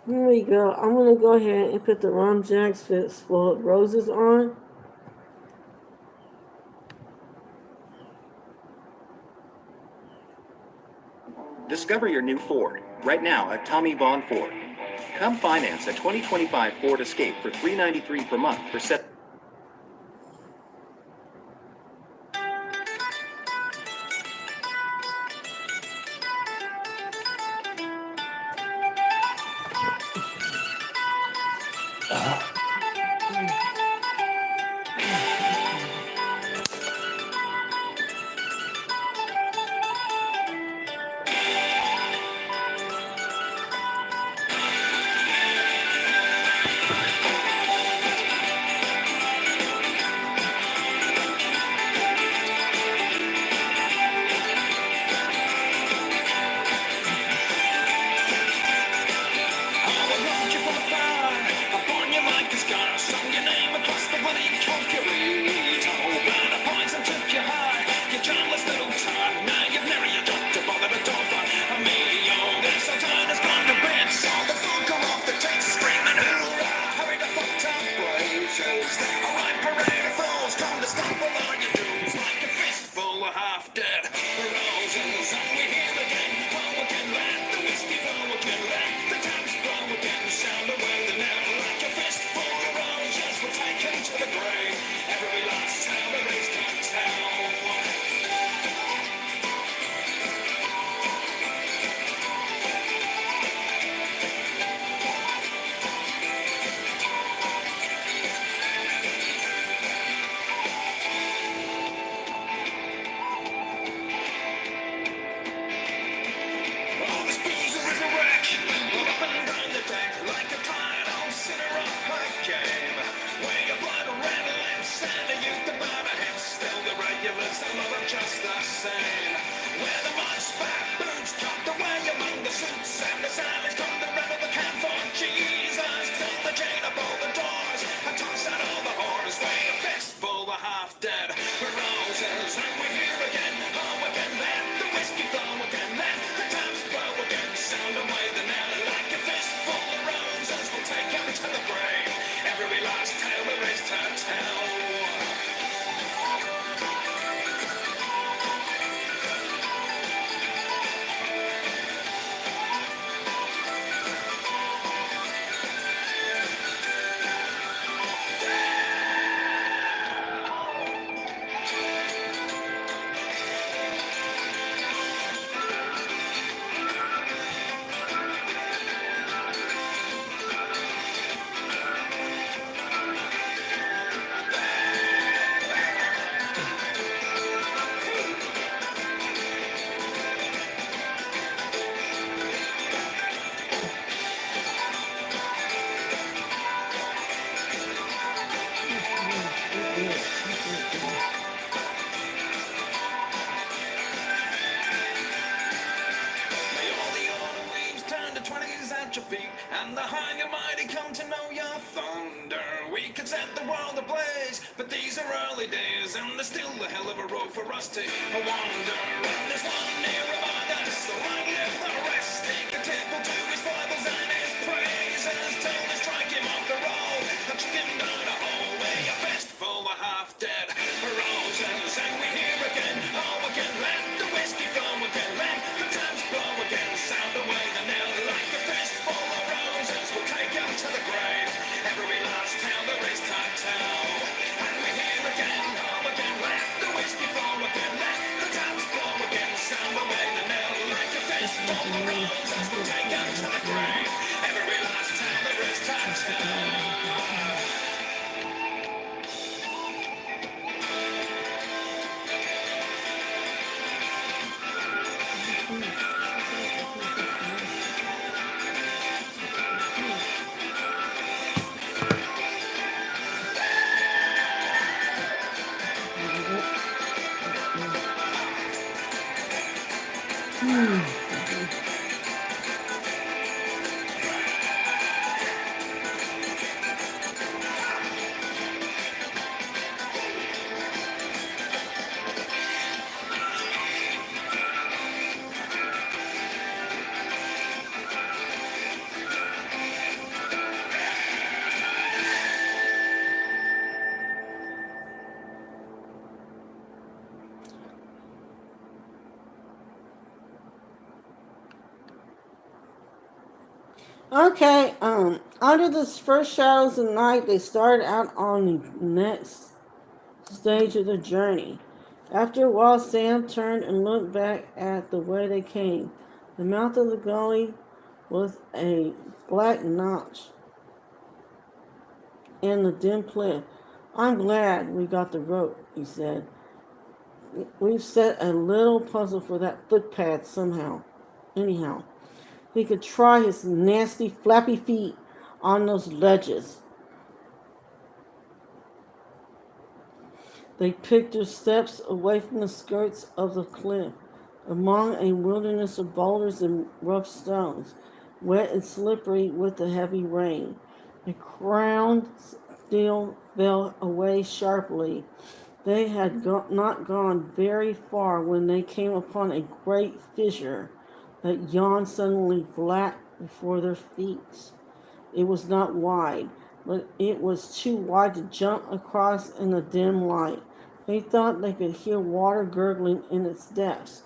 Here we go. I'm gonna go ahead and put the Rum Jacks Fistful of Roses on. Discover your new Ford right now at Tommy Vaughn Ford. Come finance a 2025 Ford Escape for $393 per month for set. And the high and mighty come to know your thunder. We could set the world ablaze, but these are early days, and there's still a hell of a road for us to wander. And there's one near among us, so long live the rest. Take a tipple to his foibles and his praises, till they strike him off the roll and chuck him down a hallway. A fistful of half-dead roses, and we hear again, oh again, let the whiskey flow again, let the taps blow again, sound away the knell like a fistful of roses. We'll take Okay, under the first shadows of night, they started out on the next stage of the journey. After a while, Sam turned and looked back at the way they came. The mouth of the gully was a black notch in the dim cliff. I'm glad we got the rope, he said. We've set a little puzzle for that footpath somehow. Anyhow, he could try his nasty flappy feet on those ledges. They picked their steps away from the skirts of the cliff, among a wilderness of boulders and rough stones, wet and slippery with the heavy rain. The ground still fell away sharply. They had not gone very far when they came upon a great fissure that yawned suddenly black before their feet. It was not wide, but it was too wide to jump across in the dim light. They thought they could hear water gurgling in its depths.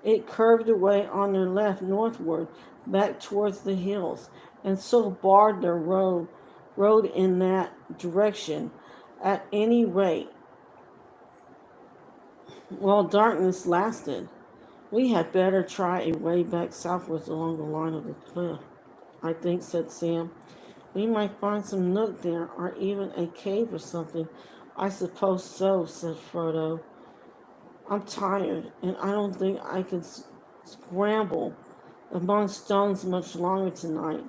It curved away on their left northward, back towards the hills, and so barred their road in that direction. At any rate, while darkness lasted, we had better try a way back southwards along the line of the cliff, I think, said Sam. We might find some nook there, or even a cave or something. I suppose so, said Frodo. I'm tired, and I don't think I can scramble among stones much longer tonight,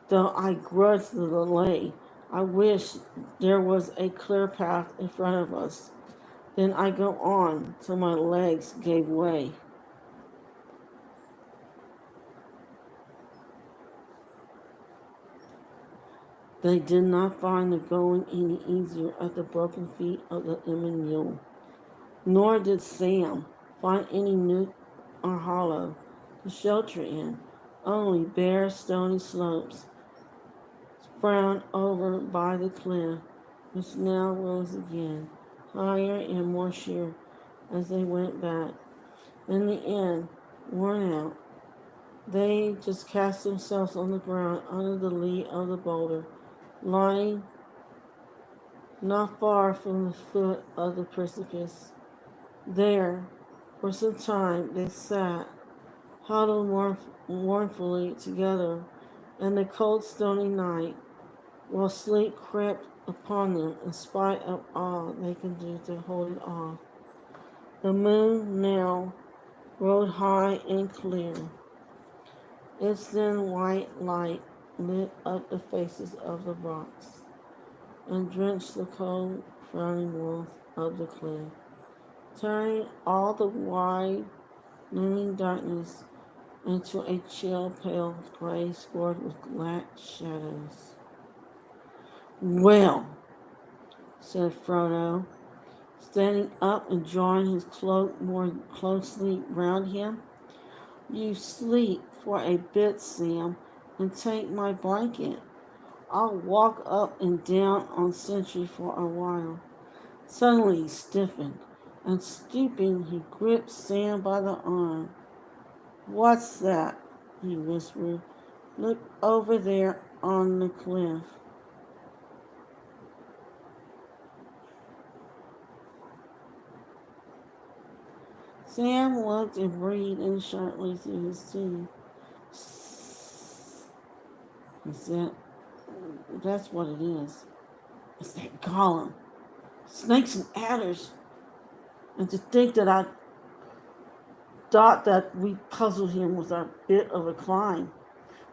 though I grudge the delay. I wish there was a clear path in front of us. Then I go on till my legs gave way. They did not find the going any easier at the broken feet of the Emyn Mule, nor did Sam find any nook or hollow to shelter in, only bare stony slopes, frowned over by the cliff, which now rose again, higher and more sheer as they went back. In the end, worn out, they just cast themselves on the ground under the lee of the boulder, lying not far from the foot of the precipice. There, for some time, they sat, huddled mournfully together in the cold stony night, while sleep crept upon them in spite of all they could do to hold it off. The moon now rode high and clear. Its thin white light lit up the faces of the rocks and drenched the cold, frowning walls of the cliff, turning all the wide, looming darkness into a chill, pale gray scored with black shadows. Well, said Frodo, standing up and drawing his cloak more closely round him, you sleep for a bit, Sam, and take my blanket. I'll walk up and down on sentry for a while. Suddenly he stiffened, and stooping, he gripped Sam by the arm. What's that? He whispered. Look over there on the cliff. Sam looked and breathed in sharply through his teeth. He said, that's what it is. It's that golem. Snakes and adders. And to think that I thought that we puzzled him with our bit of a climb.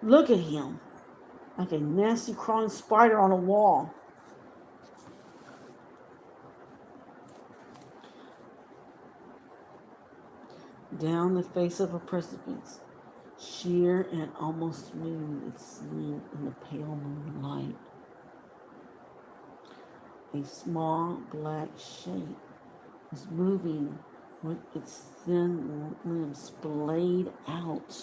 Look at him, like a nasty crawling spider on a wall. Down the face of a precipice, sheer and almost smooth, it seemed in the pale moonlight. A small black shape was moving with its thin limbs splayed out.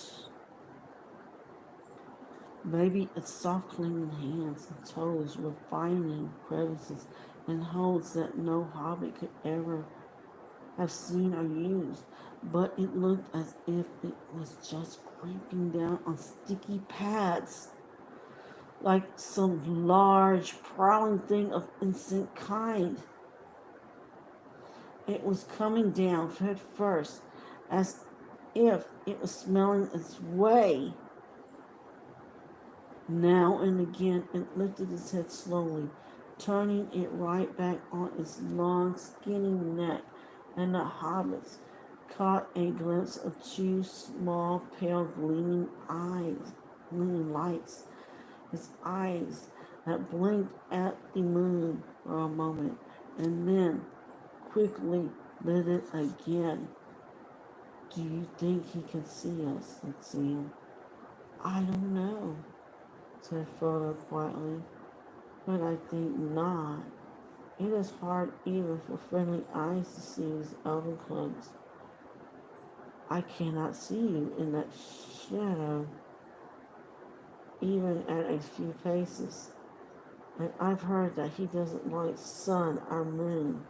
Maybe its soft clinging hands and toes were finding crevices and holes that no hobbit could ever have seen or used, but it looked as if it was just creeping down on sticky pads, like some large prowling thing of insect kind. It was coming down head first, as if it was smelling its way. Now and again it lifted its head slowly, turning it right back on its long, skinny neck, and the hobbits caught a glimpse of two small, pale, gleaming lights. His eyes that blinked at the moon for a moment, and then quickly lit it again. Do you think he can see us? Said Sam. I don't know, said Frodo quietly, but I think not. It is hard even for friendly eyes to see these elven cloaks. I cannot see you in that shadow, even at a few paces. And I've heard that he doesn't like sun or moon.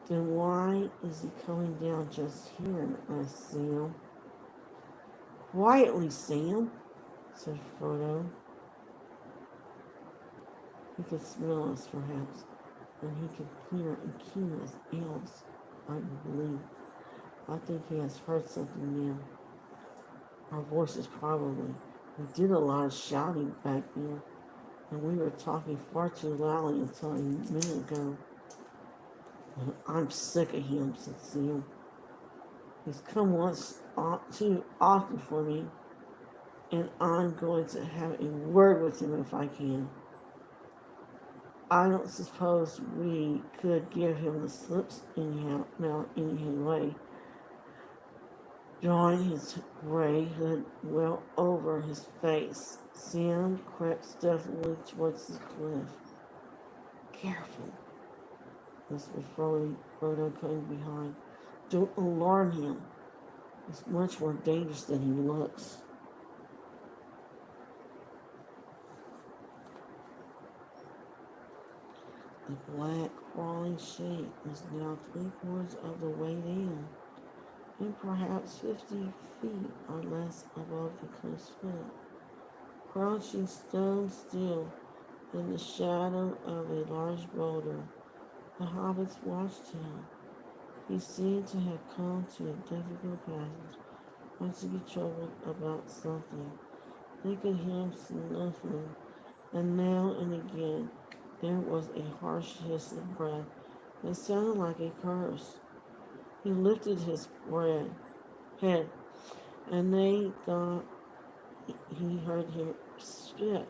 Then why is he coming down just here? Asked Sam. Quietly, Sam, said Frodo. He could smell us, perhaps, and he could hear and keen as elves, I believe. I think he has heard something now. Our voices, probably. We did a lot of shouting back there, and we were talking far too loudly until a minute ago. I'm sick of him, said Sam. He's come once too often for me, and I'm going to have a word with him if I can. I don't suppose we could give him the slips anyhow, anyway. Drawing his gray hood well over his face, Sam crept stealthily towards the cliff. Careful, whispered Frodo coming behind. Don't alarm him. He's much more dangerous than he looks. The black, crawling shape was now 3/4 of the way down, and perhaps 50 feet or less above the cliff's foot, crouching stone still in the shadow of a large boulder. The hobbits watched him. He seemed to have come to a difficult passage, or to be troubled about something. They could hear him snuffling, and now and again there was a harsh hiss of breath that sounded like a curse. He lifted his head, and they thought he heard him spit.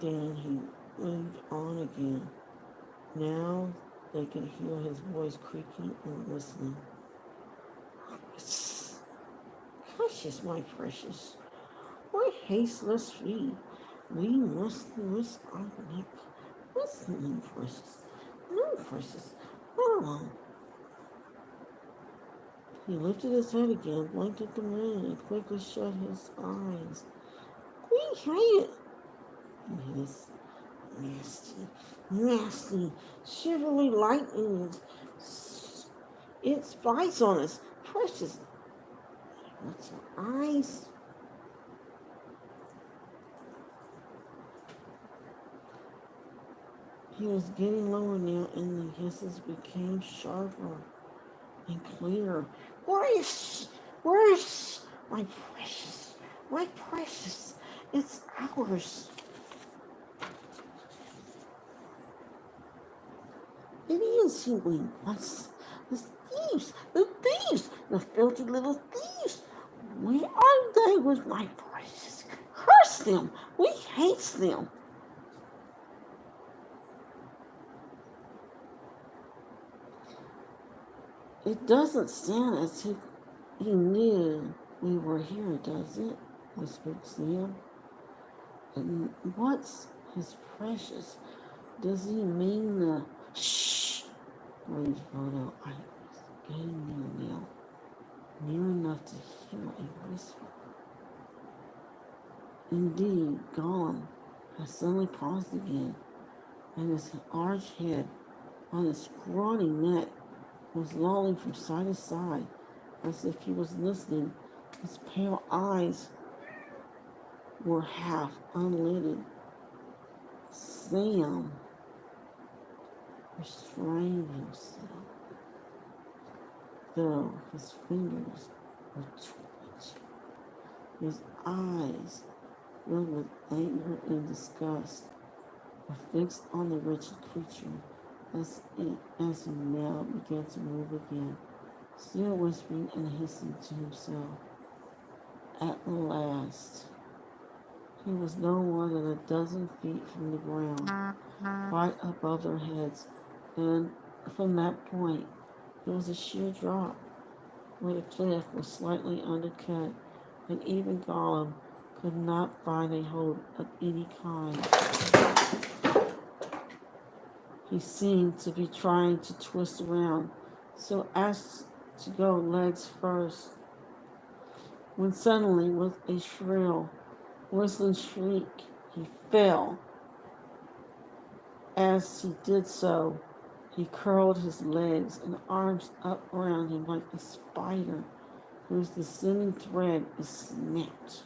Then he moved on again. Now they could hear his voice creaking and whistling. Hush, my precious. Why haste less feet? We must risk our neck. Listen, precious. No, precious. Oh. He lifted his head again, blinked at the moon, and quickly shut his eyes. We hate it. He hissed. Nasty, shivery lightning. It bites on us, precious. What's your eyes? He was getting lower now, and the hisses became sharper and clearer. Where's my precious? My precious. It's ours. It is, he winked. The thieves, the filthy little thieves. Where are they with my precious? Curse them. We hate them. It doesn't sound as if he knew we were here, does it? Whispered Sam. And what's his precious? Does he mean the shh? Breathed Frodo. I was getting near now. Near enough to hear a whisper. Indeed, Gollum had suddenly paused again, and his arched head on his scrawny neck was lolling from side to side as if he was listening. His pale eyes were half unlidded. Sam restrained himself, though his fingers were twitching. His eyes, filled with anger and disgust, were fixed on the wretched creature as he now began to move again, still whispering and hissing to himself. At last, he was no more than a dozen feet from the ground, right above their heads, and from that point, it was a sheer drop, where the cliff was slightly undercut, and even Gollum could not find a hold of any kind. He seemed to be trying to twist around, so as to go legs first, when suddenly, with a shrill, whistling shriek, he fell. As he did so, he curled his legs and arms up around him like a spider whose descending thread is snapped.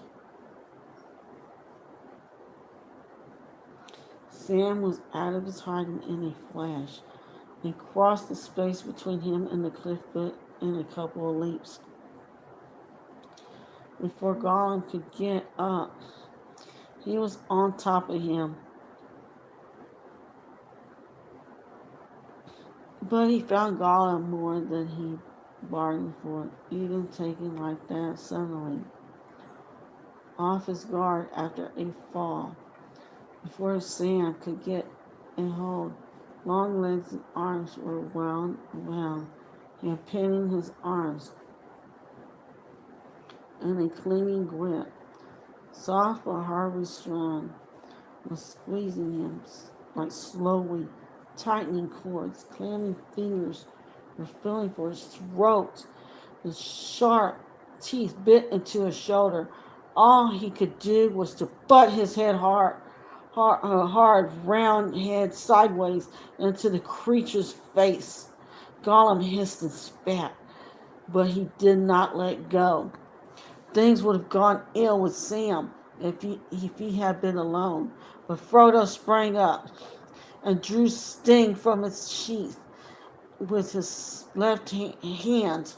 Sam was out of his hiding in a flash and crossed the space between him and the cliff foot in a couple of leaps. Before Gollum could get up, he was on top of him. But he found Gollum more than he bargained for, even taken like that suddenly, off his guard after a fall. Before Sam could get a hold, long legs and arms were wound around him, pinning his arms in a clinging grip. Soft but hardly strong, was squeezing him like slowly tightening cords. Clammy fingers were feeling for his throat. His sharp teeth bit into his shoulder. All he could do was to butt his head hard, round head sideways into the creature's face. Gollum hissed and spat, but he did not let go. Things would have gone ill with Sam if he had been alone. But Frodo sprang up and drew Sting from its sheath with his left hand.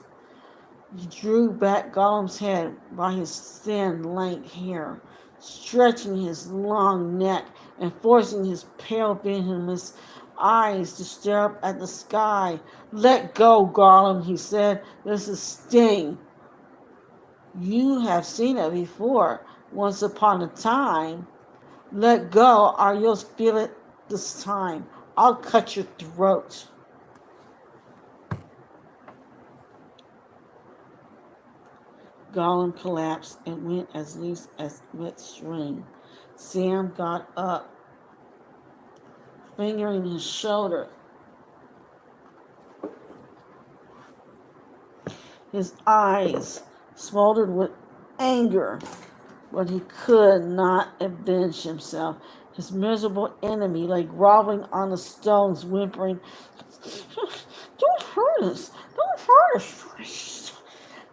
He drew back Gollum's head by his thin, lank hair, stretching his long neck and forcing his pale, venomous eyes to stare up at the sky. "Let go, Gollum," he said. "This is Sting. You have seen it before, once upon a time. Let go, or you'll feel it this time. I'll cut your throat." Gollum collapsed and went as loose as wet string. Sam got up, fingering his shoulder. His eyes smoldered with anger, but he could not avenge himself. His miserable enemy lay groveling on the stones, whimpering, "Don't hurt us! Don't hurt us!"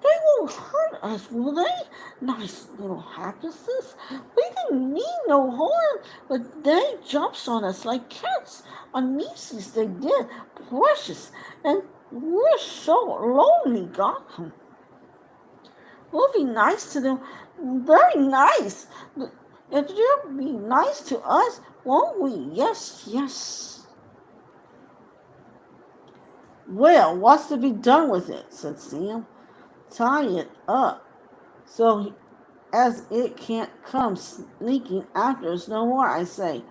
They won't hurt us, will they? Nice little happinesses. We didn't mean no harm, but they jumps on us like cats on nieces. They did. Precious. And we're so lonely, God. We'll be nice to them. Very nice. If you'll be nice to us, won't we? Yes, yes. Well, what's to be done with it? Said Sam. Tie it up so as it can't come sneaking after us no more, I say.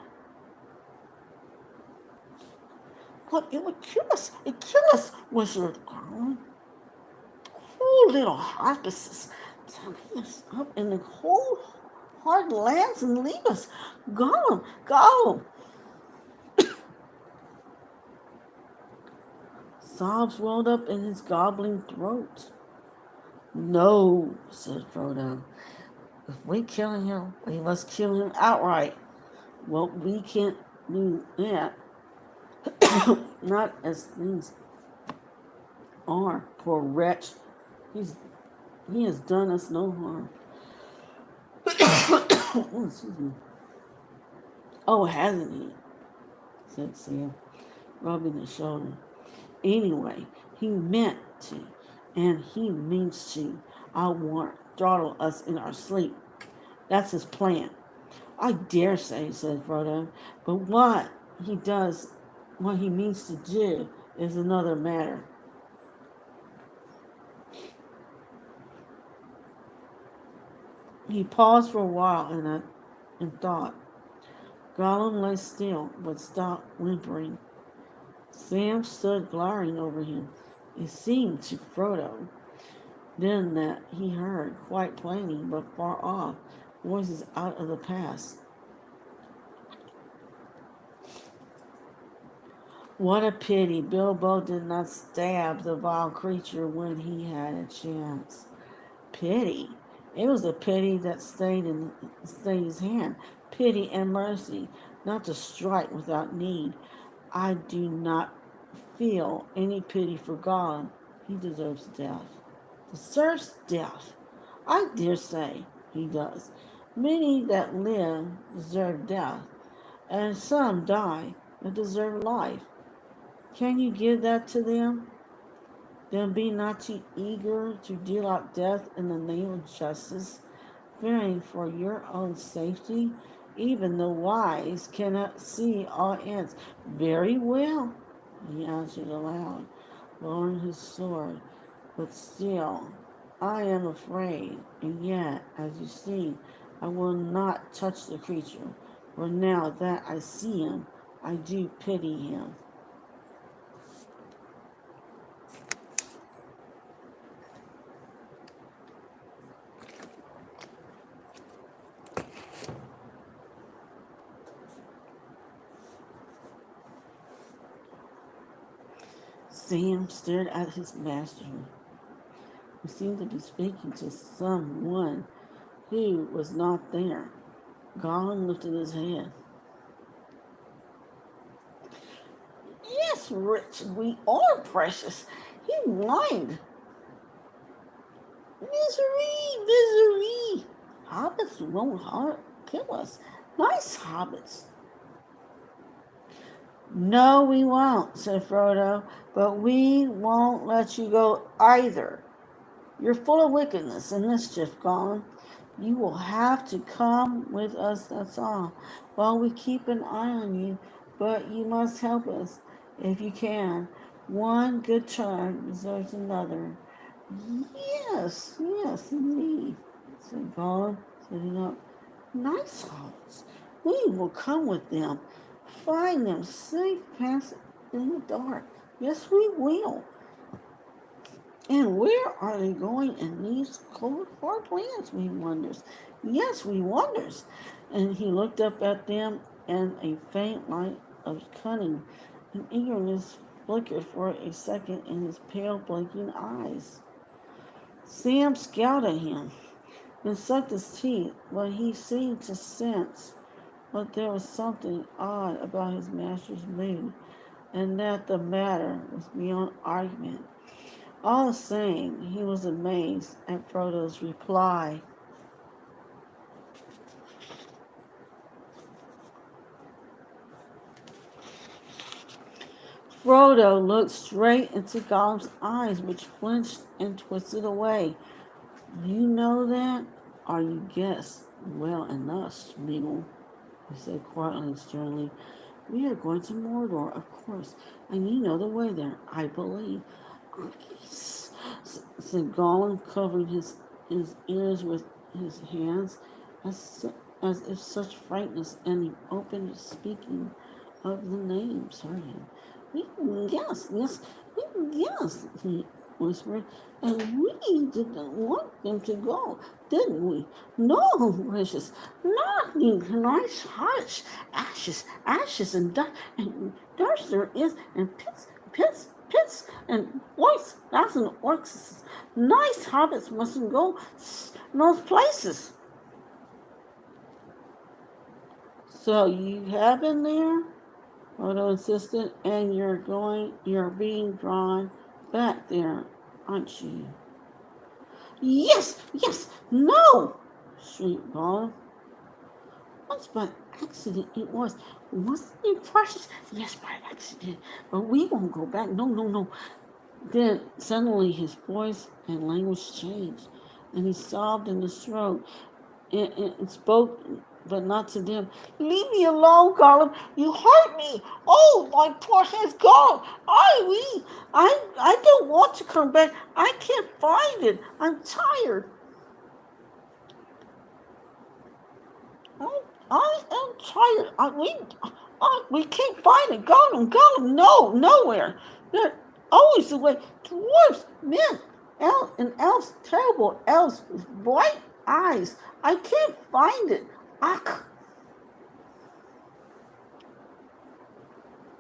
But it would kill us. It'd kill us, whispered Garland. Poor little harpists, tie us up in the cold, hard lands and leave us. Go, go. Sobs welled up in his gobbling throat. No, said Frodo. If we kill him, we must kill him outright. Well, we can't do that. Not as things are. Poor wretch. He has done us no harm. Oh, excuse me. Oh, hasn't he? Said Sam, rubbing his shoulder. Anyway, he meant to, and he means to. I warrant, throttle us in our sleep. That's his plan. I dare say, said Frodo, but what he means to do is another matter. He paused for a while and thought. Gollum lay still, but stopped whimpering. Sam stood glowering over him. It seemed to Frodo then that he heard, quite plainly but far off, voices out of the past. What a pity Bilbo did not stab the vile creature when he had a chance. Pity? It was a pity that stayed his hand. Pity and mercy, not to strike without need. I do not feel any pity for God. He deserves death. Deserves death? I dare say he does. Many that live deserve death, and some die that deserve life. Can you give that to them? Then be not too eager to deal out death in the name of justice, fearing for your own safety. Even the wise cannot see all ends. Very well, he answered aloud, lowering his sword. But still, I am afraid, and yet, as you see, I will not touch the creature, for now that I see him, I do pity him. Sam stared at his master, who seemed to be speaking to someone who was not there. Gollum lifted his head. Yes, Richard, we are precious. He whined. Misery, misery. Hobbits won't kill us. Nice hobbits. No, we won't, said Frodo, but we won't let you go either. You're full of wickedness and mischief, Gollum. You will have to come with us, that's all, while we keep an eye on you, but you must help us if you can. One good turn deserves another. Yes, yes, indeed, said Gollum, sitting up. Nice hobbits. We will come with them. Find them safe passage in the dark. Yes, we will. And where are they going in these cold, hard lands, we wonders. Yes, we wonders. And he looked up at them, and a faint light of cunning and eagerness flickered for a second in his pale, blinking eyes. Sam scowled at him and sucked his teeth, but he seemed to sense that there was something odd about his master's mood, and that the matter was beyond argument. All the same, he was amazed at Frodo's reply. Frodo looked straight into Gollum's eyes, which flinched and twisted away. You know that? Or you guessed well enough, Smeagol, he said quietly and sternly. We are going to Mordor, of course, and you know the way there, I believe. Said Gollum, covering his ears with his hands, as if such frankness and open speaking of the names hurt him. Yes, he whispered, and we didn't want them to go, didn't we? No, gracious, nothing nice, hush, ashes, and dust there is, and pits, and orcs, thousand orcs. Nice hobbits mustn't go those places. So you have been there? Frodo insisted, and you're being drawn back there, aren't you? Yes, no, shrieked Gollum. Once by accident it was. Wasn't it precious? Yes, by accident. But we won't go back. No. Then suddenly his voice and language changed, and he sobbed in his throat and spoke, but not to them. Leave me alone, Gollum. You hurt me. Oh, my poor hand's gone. I don't want to come back. I can't find it. I'm tired. I am tired. We can't find it. Gollum, no, nowhere. They're always the way. Dwarves, men, elves, terrible elves with bright eyes. I can't find it. Ach.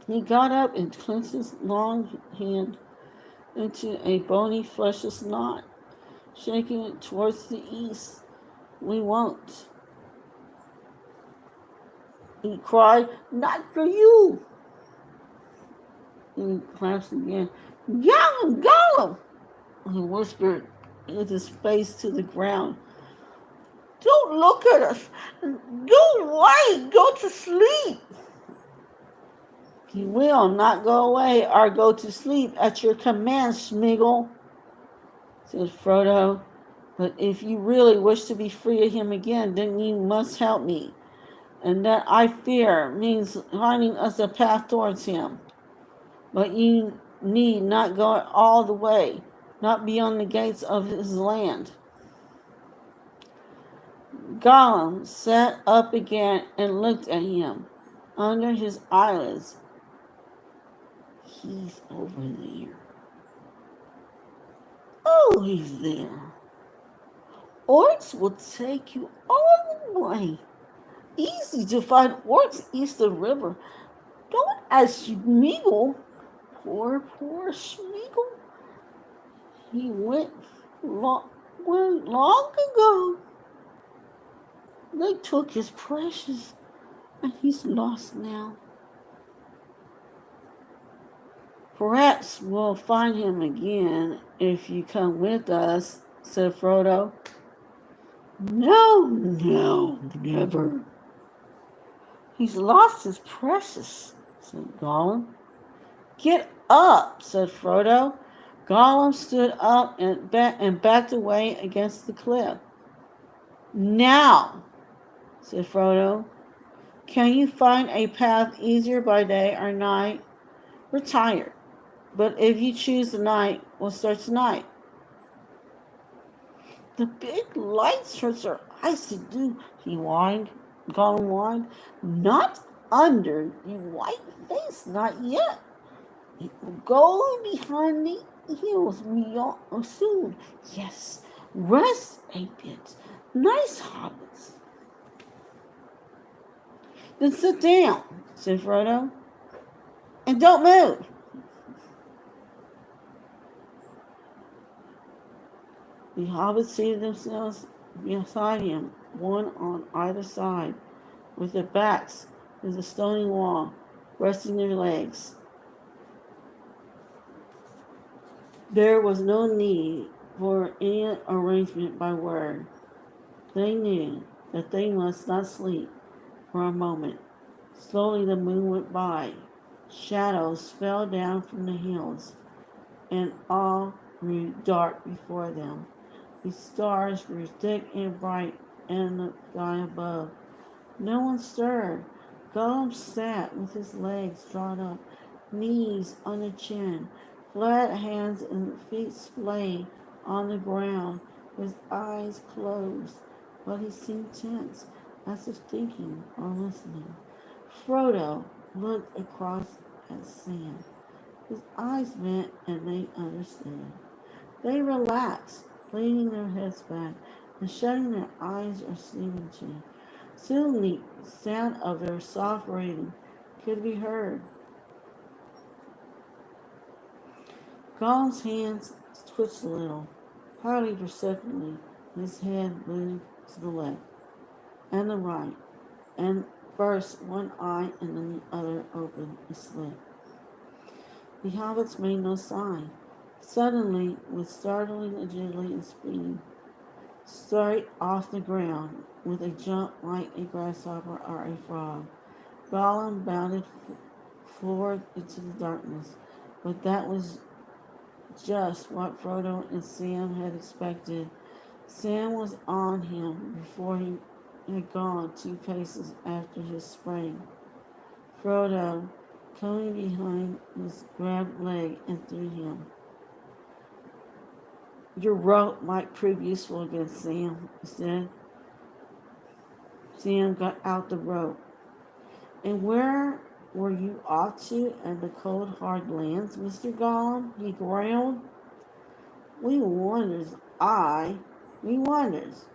He got up and clenched his long hand into a bony, fleshless knot, shaking it towards the east. We won't. He cried, not for you. And he collapsed again. Gollum! He whispered with his face to the ground. Don't look at us. Go away. Go to sleep. He will not go away or go to sleep at your command, Smeagol, said Frodo. But if you really wish to be free of him again, then you must help me. And that, I fear, means finding us a path towards him. But you need not go all the way, not beyond the gates of his land. Gollum sat up again and looked at him under his eyelids. He's over there. Oh, he's there. Orcs will take you all the way. Easy to find orcs east of the river. Don't ask Smeagol. Poor Smeagol. He went long ago. They took his precious, and he's lost now. Perhaps we'll find him again if you come with us, said Frodo. No, never. He's lost his precious, said Gollum. Get up, said Frodo. Gollum stood up and backed away against the cliff. Now, said Frodo, can you find a path easier by day or night? We're tired, but if you choose the night, we'll start tonight. The big lights hurts our eyes to do, Gollum whined. Not under your white face, not yet. It will go behind the hills soon. Yes, rest a bit. Nice hobbits. Then sit down, said Frodo, and don't move. The hobbits seated themselves beside him, one on either side, with their backs to the stony wall, resting their legs. There was no need for any arrangement by word. They knew that they must not sleep for a moment. Slowly the moon went by. Shadows fell down from the hills, and all grew dark before them. The stars grew thick and bright in the sky above. No one stirred. Gollum sat with his legs drawn up, knees on the chin, flat hands and feet splayed on the ground, his eyes closed, but he seemed tense, as if thinking or listening. Frodo looked across at Sam. His eyes met and they understood. They relaxed, leaning their heads back and shutting their eyes or sleeping to. Soon the sound of their soft breathing could be heard. Gollum's hands twitched a little, hardly perceptibly. His head moved to the left and the right, and first one eye and then the other opened and slit. The hobbits made no sign. Suddenly, with startling agility and speed, straight off the ground, with a jump like a grasshopper or a frog, Gollum bounded forward into the darkness. But that was just what Frodo and Sam had expected. Sam was on him before he had gone 2 paces after his spring. Frodo, coming behind, his grabbed leg and threw him. Your rope might prove useful against Sam, he said. Sam got out the rope. And where were you off to in the cold, hard lands, Mr. Gollum? He growled. We wonders, we wonders,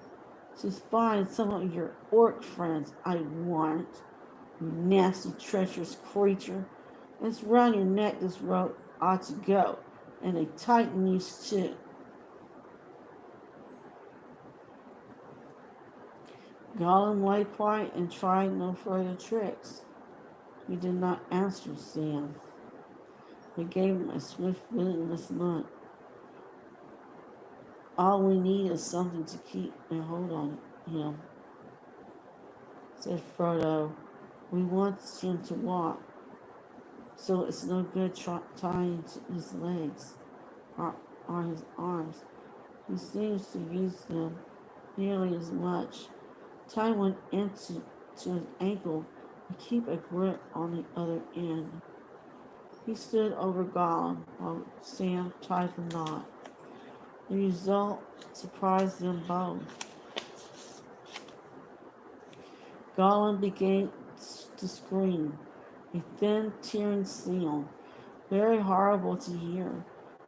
to find some of your orc friends, I want. You nasty, treacherous creature. It's round your neck this rope ought to go, and a tight noose too. Gollum lay quiet and tried no further tricks. He did not answer Sam, but gave him a swift, villainous look. All we need is something to keep a hold on him, said Frodo. We want him to walk, so it's no good tying his legs or his arms. He seems to use them nearly as much. Tie one into his ankle and keep a grip on the other end. He stood over Gollum while Sam tied the knot. The result surprised them both. Gollum began to scream, a thin, tearing sound, very horrible to hear.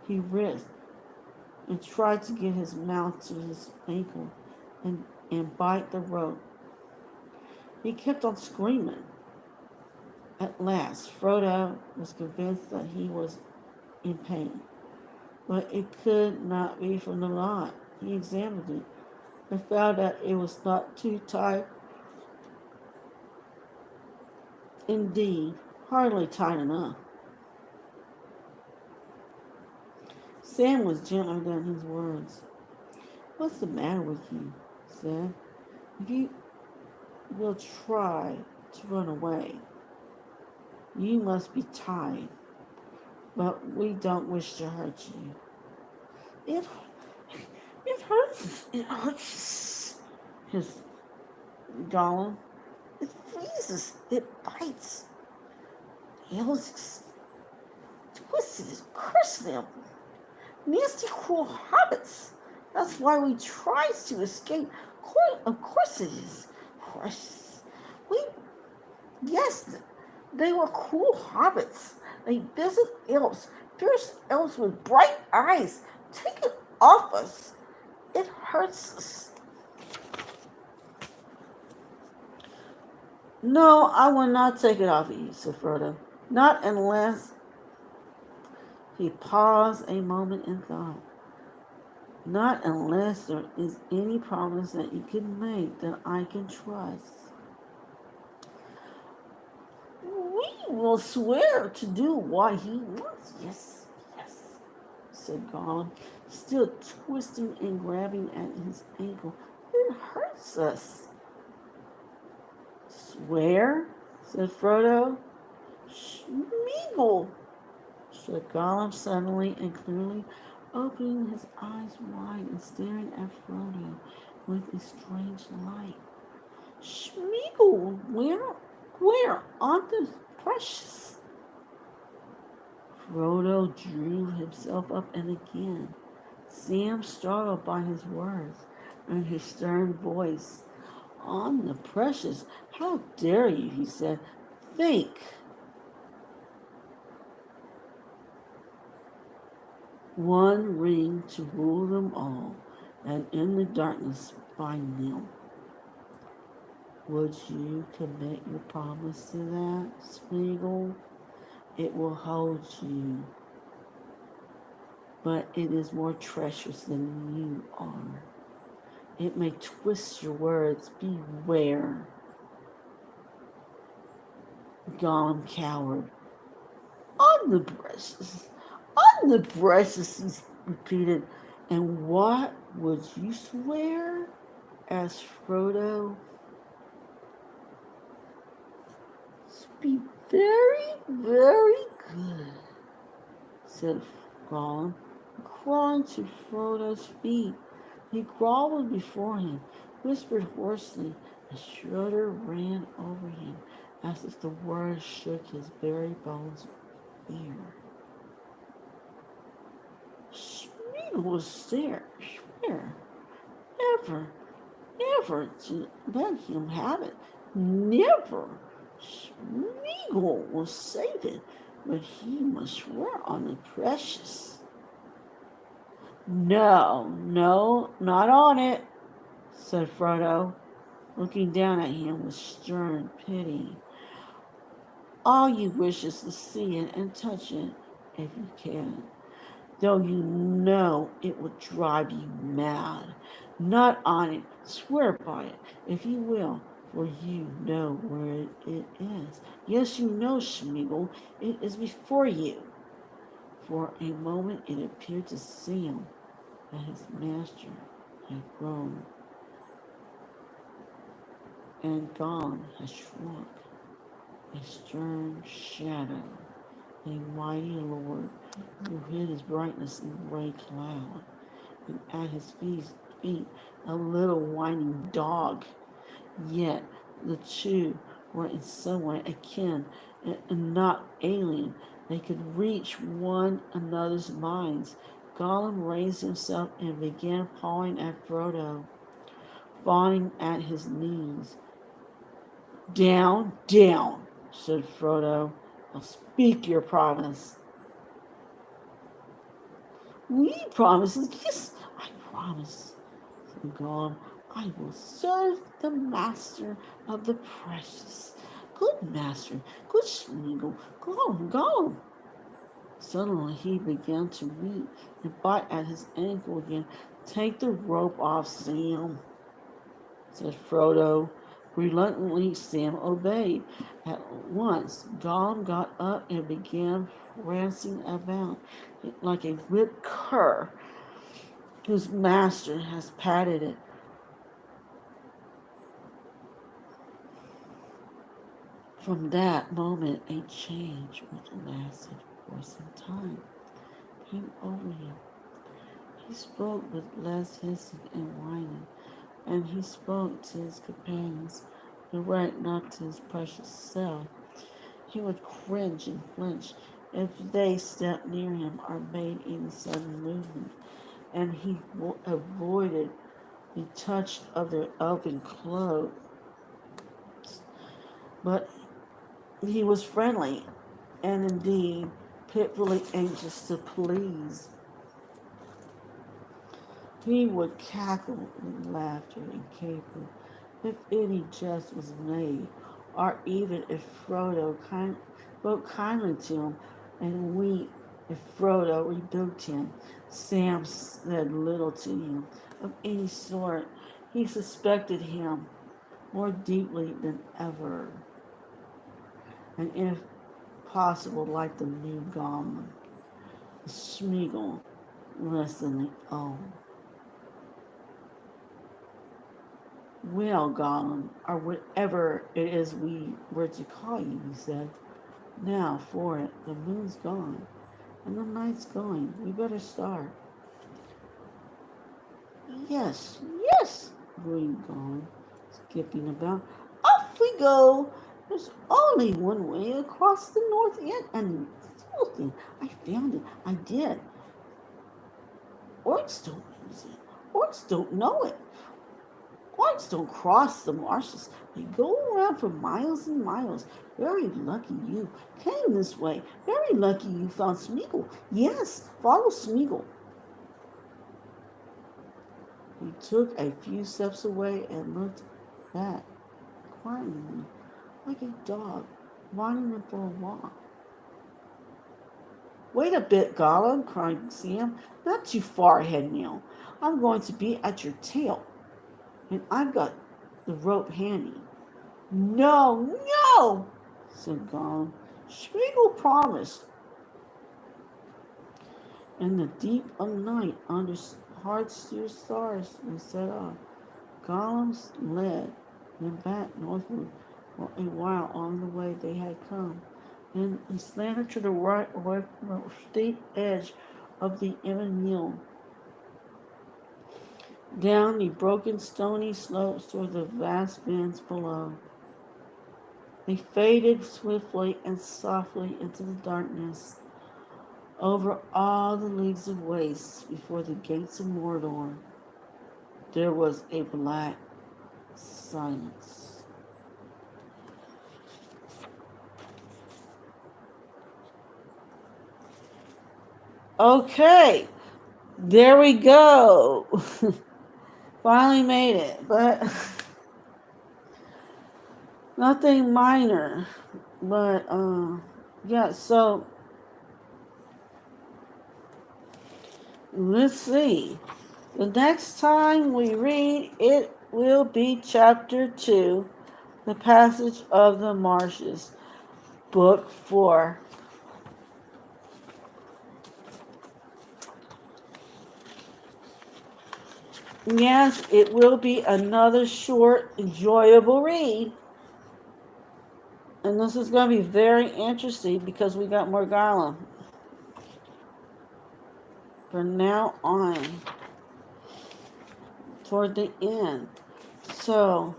He writhed and tried to get his mouth to his ankle and bite the rope. He kept on screaming. At last, Frodo was convinced that he was in pain, but it could not be from the knot. He examined it and found that it was not too tight. Indeed, hardly tight enough. Sam was gentler than his words. What's the matter with you? He said. If you will try to run away, you must be tied, but we don't wish to hurt you. It hurts, his Gollum. It freezes, it bites. Elves twisted, curse them. Nasty, cruel hobbits. That's why we try to escape. Of course it is. Precious. Yes, they were cruel hobbits. They visit elves, fierce elves with bright eyes. Take it off us. It hurts us. No, I will not take it off of you, said Frodo. Not unless... He paused a moment and thought. Not unless there is any promise that you can make that I can trust. We will swear to do what he wants. Yes, said Gollum, still twisting and grabbing at his ankle. It hurts us. Swear? Said Frodo. Schmeagol, said Gollum suddenly and clearly, opening his eyes wide and staring at Frodo with a strange light. Schmeagol, where on the precious? Frodo drew himself up and again, Sam startled by his words and his stern voice. On the precious, how dare you, he said. Think. One ring to rule them all, and in the darkness find them. Would you commit your promise to that, Smeagol? It will hold you, but it is more treacherous than you are. It may twist your words. Beware. Gollum cowered. On the precious, he repeated. And what would you swear? Asked Frodo. Be very, very good, said Gollum, crawling to Frodo's feet. He grovelled before him, whispered hoarsely, and Schroeder ran over him as if the words shook his very bones of fear. Schmeagol was swear, never to let him have it. Never. Schmeagol will save it, but he must swear on the precious. No, not on it, said Frodo, looking down at him with stern pity. All you wish is to see it and touch it, if you can, though you know it would drive you mad. Not on it, swear by it, if you will, for you know where it is. Yes, you know, Schmeagol, it is before you. For a moment it appeared to Sam that his master had grown, and Gollum had shrunk, a stern shadow, a mighty lord who hid his brightness in a gray cloud, and at his feet a little whining dog. Yet the two were in some way akin and not alien. They could reach one another's minds. Gollum raised himself and began pawing at Frodo, falling at his knees. Down, said Frodo. Now speak your promise. We promises? Yes, I promise, said Gollum. I will serve the master of the precious. Good master, good Schmeagol, Gollum. Suddenly he began to weep and bite at his ankle again. Take the rope off, Sam, said Frodo. Reluctantly, Sam obeyed. At once, Gollum got up and began prancing about like a whipped cur whose master has patted it. From that moment, a change which lasted for some time came over him. He spoke with less hissing and whining, and he spoke to his companions, direct, not to his precious self. He would cringe and flinch if they stepped near him or made any sudden movement, and he avoided the touch of their elven clothes. But he was friendly, and indeed pitifully anxious to please. He would cackle with laughter and caper if any jest was made, or even if Frodo spoke kindly to him, and weep if Frodo rebuked him. Sam said little to him of any sort. He suspected him more deeply than ever, and if possible, like the new Gollum, Schmeagol, wrestling. Oh. Well, Gollum, or whatever it is we were to call you, he said. Now for it. The moon's gone, and the night's going. We better start. Yes, yes, agreed Gollum, skipping about. Off we go. There's only one way across the north end, and the little thing, I found it. I did. Orcs don't use it. Orcs don't know it. Orcs don't cross the marshes. They go around for miles and miles. Very lucky you came this way. Very lucky you found Smeagol. Yes, follow Smeagol. He took a few steps away and looked back quietly, like a dog wanting him for a walk. Wait a bit, Gollum, cried Sam. Not too far ahead now. I'm going to be at your tail, and I've got the rope handy. No, no, said Gollum. Smeagol promised. In the deep of night, under hard-steer stars, they set off. Gollum led them back northward for a while on the way they had come. Then he slanted to the right away from the steep edge of the Emyn down the broken stony slopes toward the vast bends below. They faded swiftly and softly into the darkness, over all the leagues of waste before the gates of Mordor. There was a black silence. Okay, there we go. Finally made it, but nothing minor. But yeah, so let's see. The next time we read, it will be chapter 2, The Passage of the Marshes, book 4. Yes, it will be another short, enjoyable read. And this is going to be very interesting because we got more Gollum from now on toward the end. So,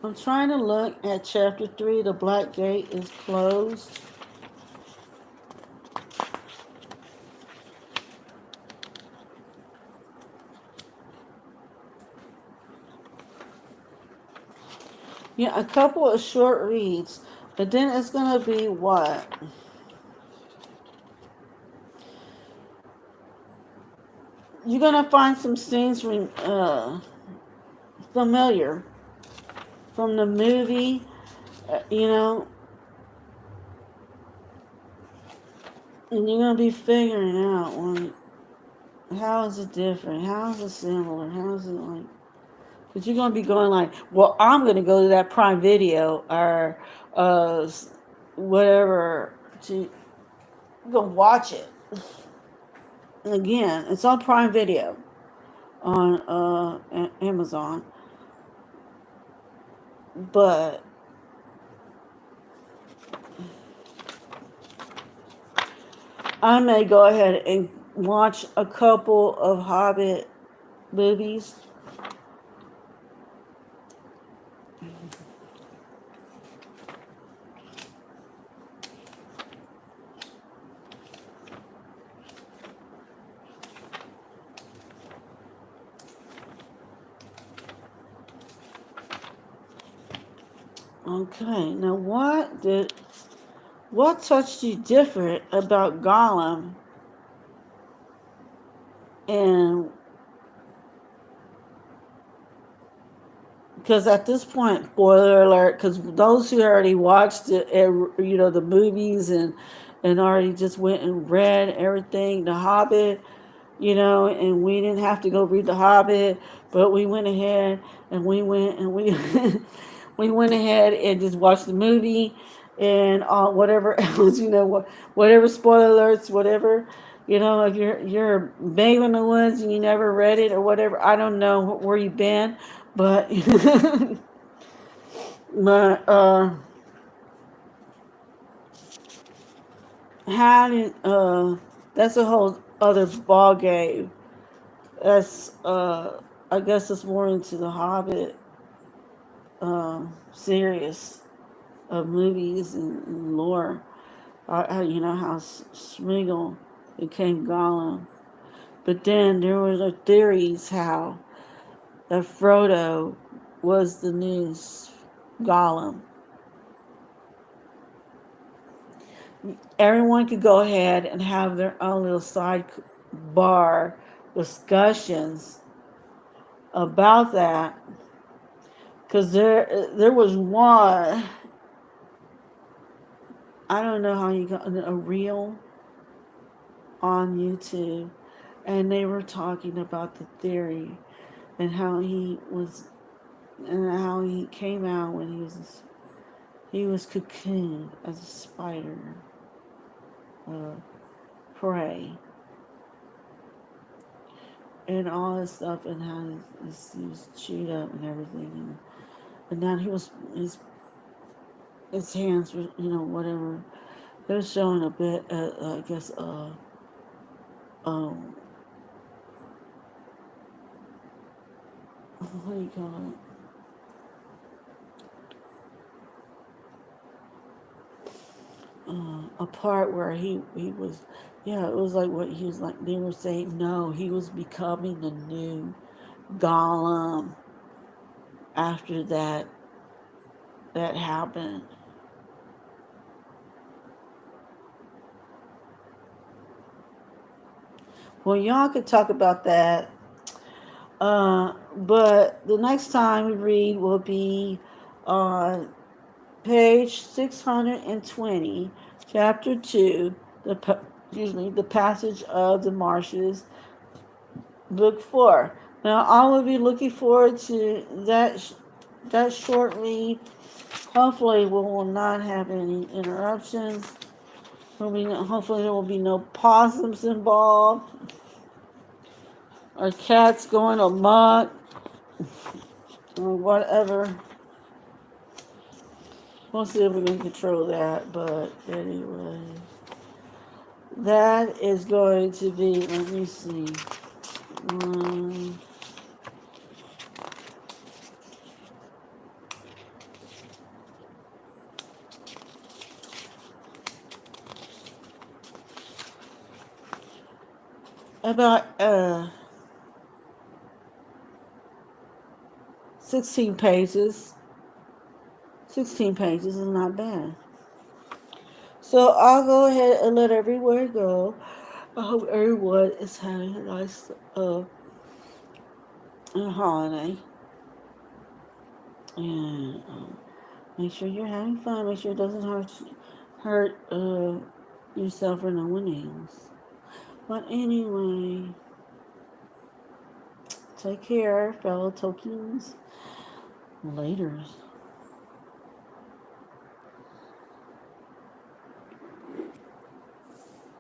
I'm trying to look at chapter 3. The Black Gate is closed. Yeah, a couple of short reads, but then it's going to be what? You're going to find some scenes familiar from the movie, you know, and you're going to be figuring out, like, how is it different? How is it similar? How is it like? Because you're going to be going like, well, I'm going to go to that Prime Video or whatever to go watch it. Again, it's on Prime Video on Amazon. But I may go ahead and watch a couple of Hobbit movies. Okay, now what touched you different about Gollum? And because at this point, spoiler alert, because those who already watched it, you know, the movies and already just went and read everything, The Hobbit, you know, and we didn't have to go read The Hobbit, but we went ahead and we went and we we went ahead and just watched the movie and whatever else, whatever spoiler alerts, whatever, if you're a babe in the woods and you never read it or whatever, I don't know where you've been, but but how did that's a whole other ball game. That's I guess it's more into the Hobbit series of movies and lore. How Smeagol became Gollum. But then there was a theories how that Frodo was the new Gollum. Everyone could go ahead and have their own little sidebar discussions about that, because there was one, I don't know how you got a reel on YouTube, and they were talking about the theory and how he came out when he was cocooned as a spider prey and all this stuff, and how he was chewed up and everything, and now his hands were, whatever. It was showing a bit, I guess, what do you call it? A part where he was, yeah, it was like what he was like. They were saying no, he was becoming the new Gollum after that happened. Well, y'all could talk about that. But the next time we read will be on page 620, chapter 2, the passage of the marshes, book 4. Now, I will be looking forward to that short read. Hopefully, we will not have any interruptions. Hopefully, there will be no possums involved or cats going amok or whatever. We'll see if we can control that, but anyway, that is going to be, let me see, about 16 pages. 16 pages is not bad. So I'll go ahead and let everyone go. I hope everyone is having a nice holiday. And make sure you're having fun. Make sure it doesn't hurt yourself or no one else. But anyway, take care, fellow Tolkiens. Laters.